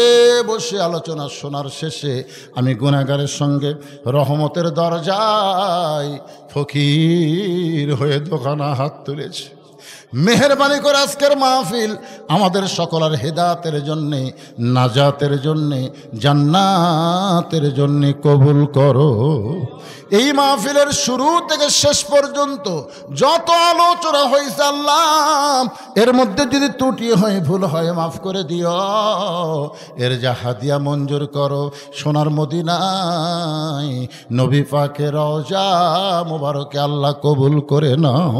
বসে আলোচনা শোনার শেষে আমি গুনাহগারের সঙ্গে রহমতের দরজায় ফকির হয়ে দোকানা হাত তুলেছি। মেহেরবানি করে আজকের মাহফিল আমাদের সকলের হেদায়েতের জন্যে, নাজাতের জন্যে, জান্নাতের জন্যে কবুল করো। এই মাহফিলের শুরু থেকে শেষ পর্যন্ত যত আলোচনা হয়েছে আল্লাহ, এর মধ্যে যদি ত্রুটি হয়, ভুল হয়, মাফ করে দিও। এর যা হাদিয়া মঞ্জুর করো সোনার মদিনায় নবী পাকের রওজা মুবারকে আল্লাহ কবুল করে নাও।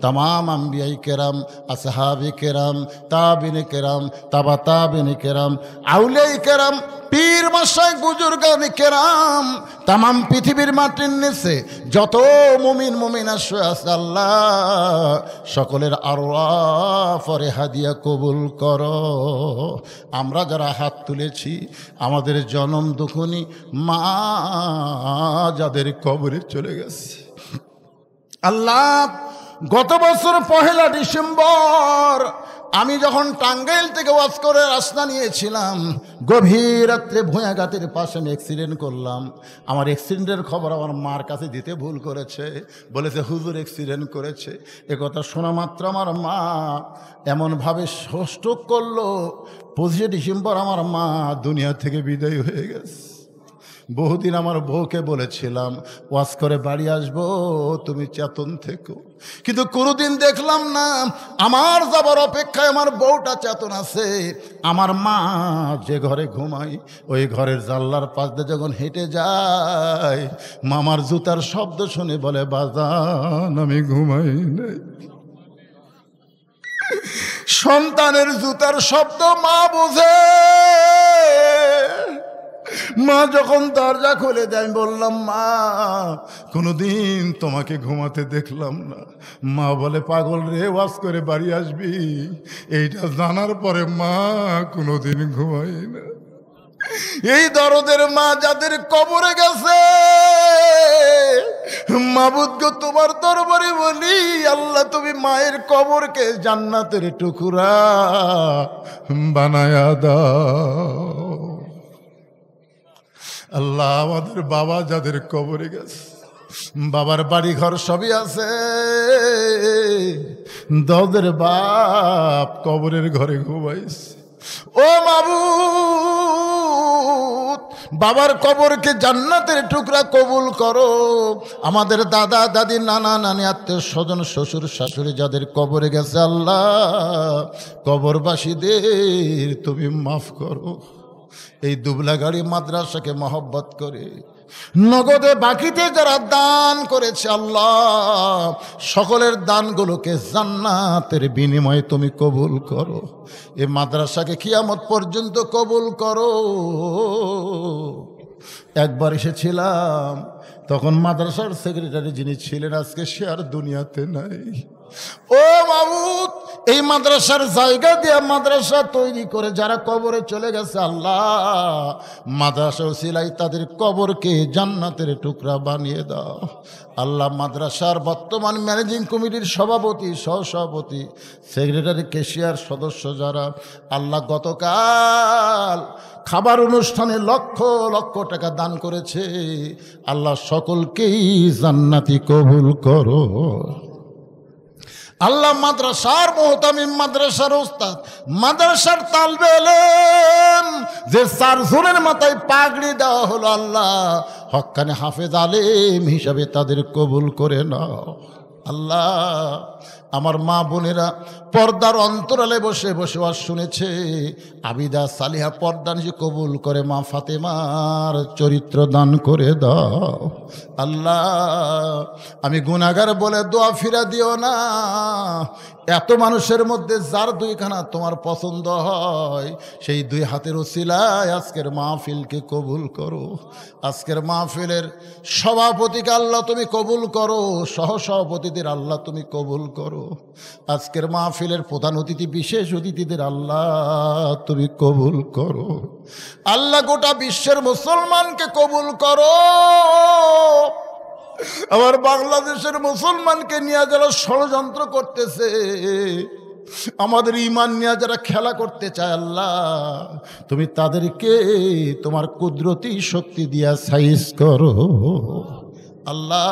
তামাম আম্বিয়াই কেরাম, আসহাবি কেরাম, তাবিনে কেরাম, তাবা তাবিনে কেরাম, আউলিয়াই কেরাম, পীর মাশায়েখ বুজুর্গানে কেরাম, তামাম পৃথিবীর মাটির নিচে যত মুমিন মুমিনা শুয়ে আছে আল্লাহ সকলের আরওয়াফে হাদিয়া কবুল করো। আমরা যারা হাত তুলেছি আমাদের জনম দুঃখনী মা যাদের কবরে চলে গেছে আল্লাহ, গত বছর 1 ডিসেম্বর আমি যখন টাঙ্গাইল থেকে ওয়াজ করে রাস্তা নিয়েছিলাম, গভীর রাত্রে ভূঁয়াঘাটের পাশে আমি অ্যাক্সিডেন্ট করলাম। আমার অ্যাক্সিডেন্টের খবর আমার মার কাছে দিতে ভুল করেছে, বলেছে হুজুর অ্যাক্সিডেন্ট করেছে। একথা শোনা মাত্র আমার মা এমনভাবে স্ট্রোক করলো, 25 ডিসেম্বর আমার মা দুনিয়া থেকে বিদায় হয়ে গেছে। বহুদিন আমার বউকে বলেছিলাম ওয়াজ করে বাড়ি আসবো, তুমি চেতন থেকো, কিন্তু কোনোদিন দেখলাম না। আমার যাবার অপেক্ষায় আমার বউটা চেতন আছে। আমার মা যে ঘরে ঘুমাই ওই ঘরের জানলার পাশ দিয়ে যখন হেঁটে যায়, মামার জুতার শব্দ শুনে বলে বাজান আমি ঘুমাই নাই। সন্তানের জুতার শব্দ মা বোঝে। মা যখন দরজা খুলে দেয়, আমি বললাম মা কোনোদিন তোমাকে ঘুমাতে দেখলাম না। মা বলে পাগল রে, ওয়াজ করে বাড়ি আসবি। এইটা জানার পরে মা কোনোদিন ঘুমাই না। এই দরদের মা যাদের কবরে গেছে, মাবুদ গো তোমার দরবারে বলি আল্লাহ তুমি মায়ের কবরকে জান্নাতের টুকরা বানায়া দাও। আল্লাহ আমাদের বাবা যাদের কবরে গেছে, বাবার বাড়ি ঘর সবই আছে, দাউদের বাপ কবরের ঘরে ঘুমাইছে। ও মাবুদ বাবার কবরকে জান্নাতের টুকরা কবুল করো। আমাদের দাদা দাদি নানা নানি আত্মীয় স্বজন শ্বশুর শাশুড়ি যাদের কবরে গেছে আল্লাহ কবরবাসীদের তুমি মাফ করো। এই দুবলাগাড়ি মাদ্রাসাকে মহব্বত করে নগদে বাকিতে যারা দান করেছে আল্লাহ সকলের দানগুলোকে জান্নাতের বিনিময়ে তুমি কবুল করো। এই মাদ্রাসাকে কিয়ামত পর্যন্ত কবুল করো। একবার এসেছিলাম, তখন মাদ্রাসার সেক্রেটারি যিনি ছিলেন আজকে সে আর দুনিয়াতে নাই। ও মাবুদ এই মাদ্রাসার জায়গা দিয়ে মাদ্রাসা তৈরি করে যারা কবরে চলে গেছে আল্লাহ মাদ্রাসা ওসিলাই তাদের কবরকে জান্নাতের টুকরা বানিয়ে দাও। আল্লাহ মাদ্রাসার বর্তমান ম্যানেজিং কমিটির সভাপতি, সহসভাপতি, সেক্রেটারি, ক্যাশিয়ার সদস্য যারা আল্লাহ গতকাল খাবার অনুষ্ঠানে লক্ষ লক্ষ টাকা দান করেছে আল্লাহ সকলকেই জান্নাতি কবুল করো। আল্লাহ মাদ্রাসার মুহতামিম, মাদ্রাসার ওস্তাদ, মাদ্রাসার তালবে ইলম যে 4 জনের মাথায় পাগড়ি দেওয়া হলো আল্লাহ হক্কানে হাফেজ আলেম হিসাবে তাদের কবুল করে নাও। আল্লাহ আমার মা বোনেরা পর্দার অন্তরালে বসে বসে ওয়াজ শুনেছে, আবিদা সালিহা পর্দা নিয়ে কবুল করে মা ফাতেমার চরিত্র দান করে দাও। আল্লাহ আমি গুনাহগার বলে দোয়া ফিরা দিও না। এত মানুষের মধ্যে যার 2খানা তোমার পছন্দ হয় সেই 2 হাতের ওসিলায় আজকের মাহফিলকে কবুল করো। আজকের মাহফিলের সভাপতিকে আল্লাহ তুমি কবুল করো, সহসভাপতিদের আল্লাহ তুমি কবুল করো। আজকের মাহফিল মাহফিলের প্রধান অতিথি, বিশেষ অতিথিদের আল্লাহ তুমি কবুল করো। আল্লাহ গোটা বিশ্বের মুসলমানকে কবুল করো। আমার বাংলাদেশের মুসলমানকে নিয়ে যারা ষড়যন্ত্র করতেছে, আমাদের ঈমান নিয়ে যারা খেলা করতে চায়, আল্লাহ তুমি তাদেরকে তোমার কুদরতি শক্তি দিয়া সাইজ করো। আল্লাহ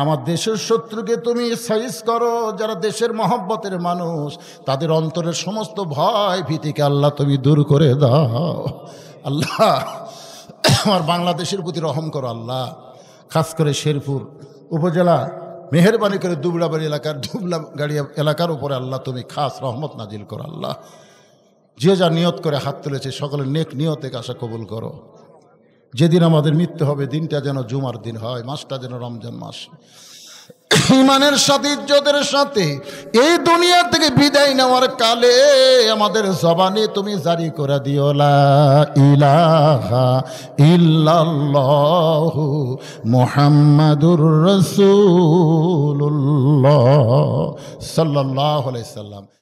আমার দেশের শত্রুকে তুমি সাইজ করো। যারা দেশের মহব্বতের মানুষ, তাদের অন্তরের সমস্ত ভয় ভীতিকে আল্লাহ তুমি দূর করে দাও। আল্লাহ আমার বাংলাদেশের প্রতি রহম করো। আল্লাহ খাস করে শেরপুর উপজেলা, মেহেরবানি করে দুবলাবাড়ি এলাকার দুবলাগাড়ি এলাকার উপরে আল্লাহ তুমি খাস রহমত নাজিল করো। আল্লাহ যে যা নিয়ত করে হাত তুলেছে সকলের নেক নিয়তে আশা কবুল করো। যেদিন আমাদের মৃত্যু হবে দিনটা যেন জুমার দিন হয়, মাসটা যেন রমজান মাস। ঈমানের সাথে ইজ্জতের সাথে এই দুনিয়া থেকে বিদায় নেওয়ার কালে আমাদের জবানে তুমি জারি করে দিও লা ইলাহা ইল্লাল্লাহু মুহাম্মাদুর রাসূলুল্লাহ সাল্লাল্লাহু আলাইহি সাল্লাম।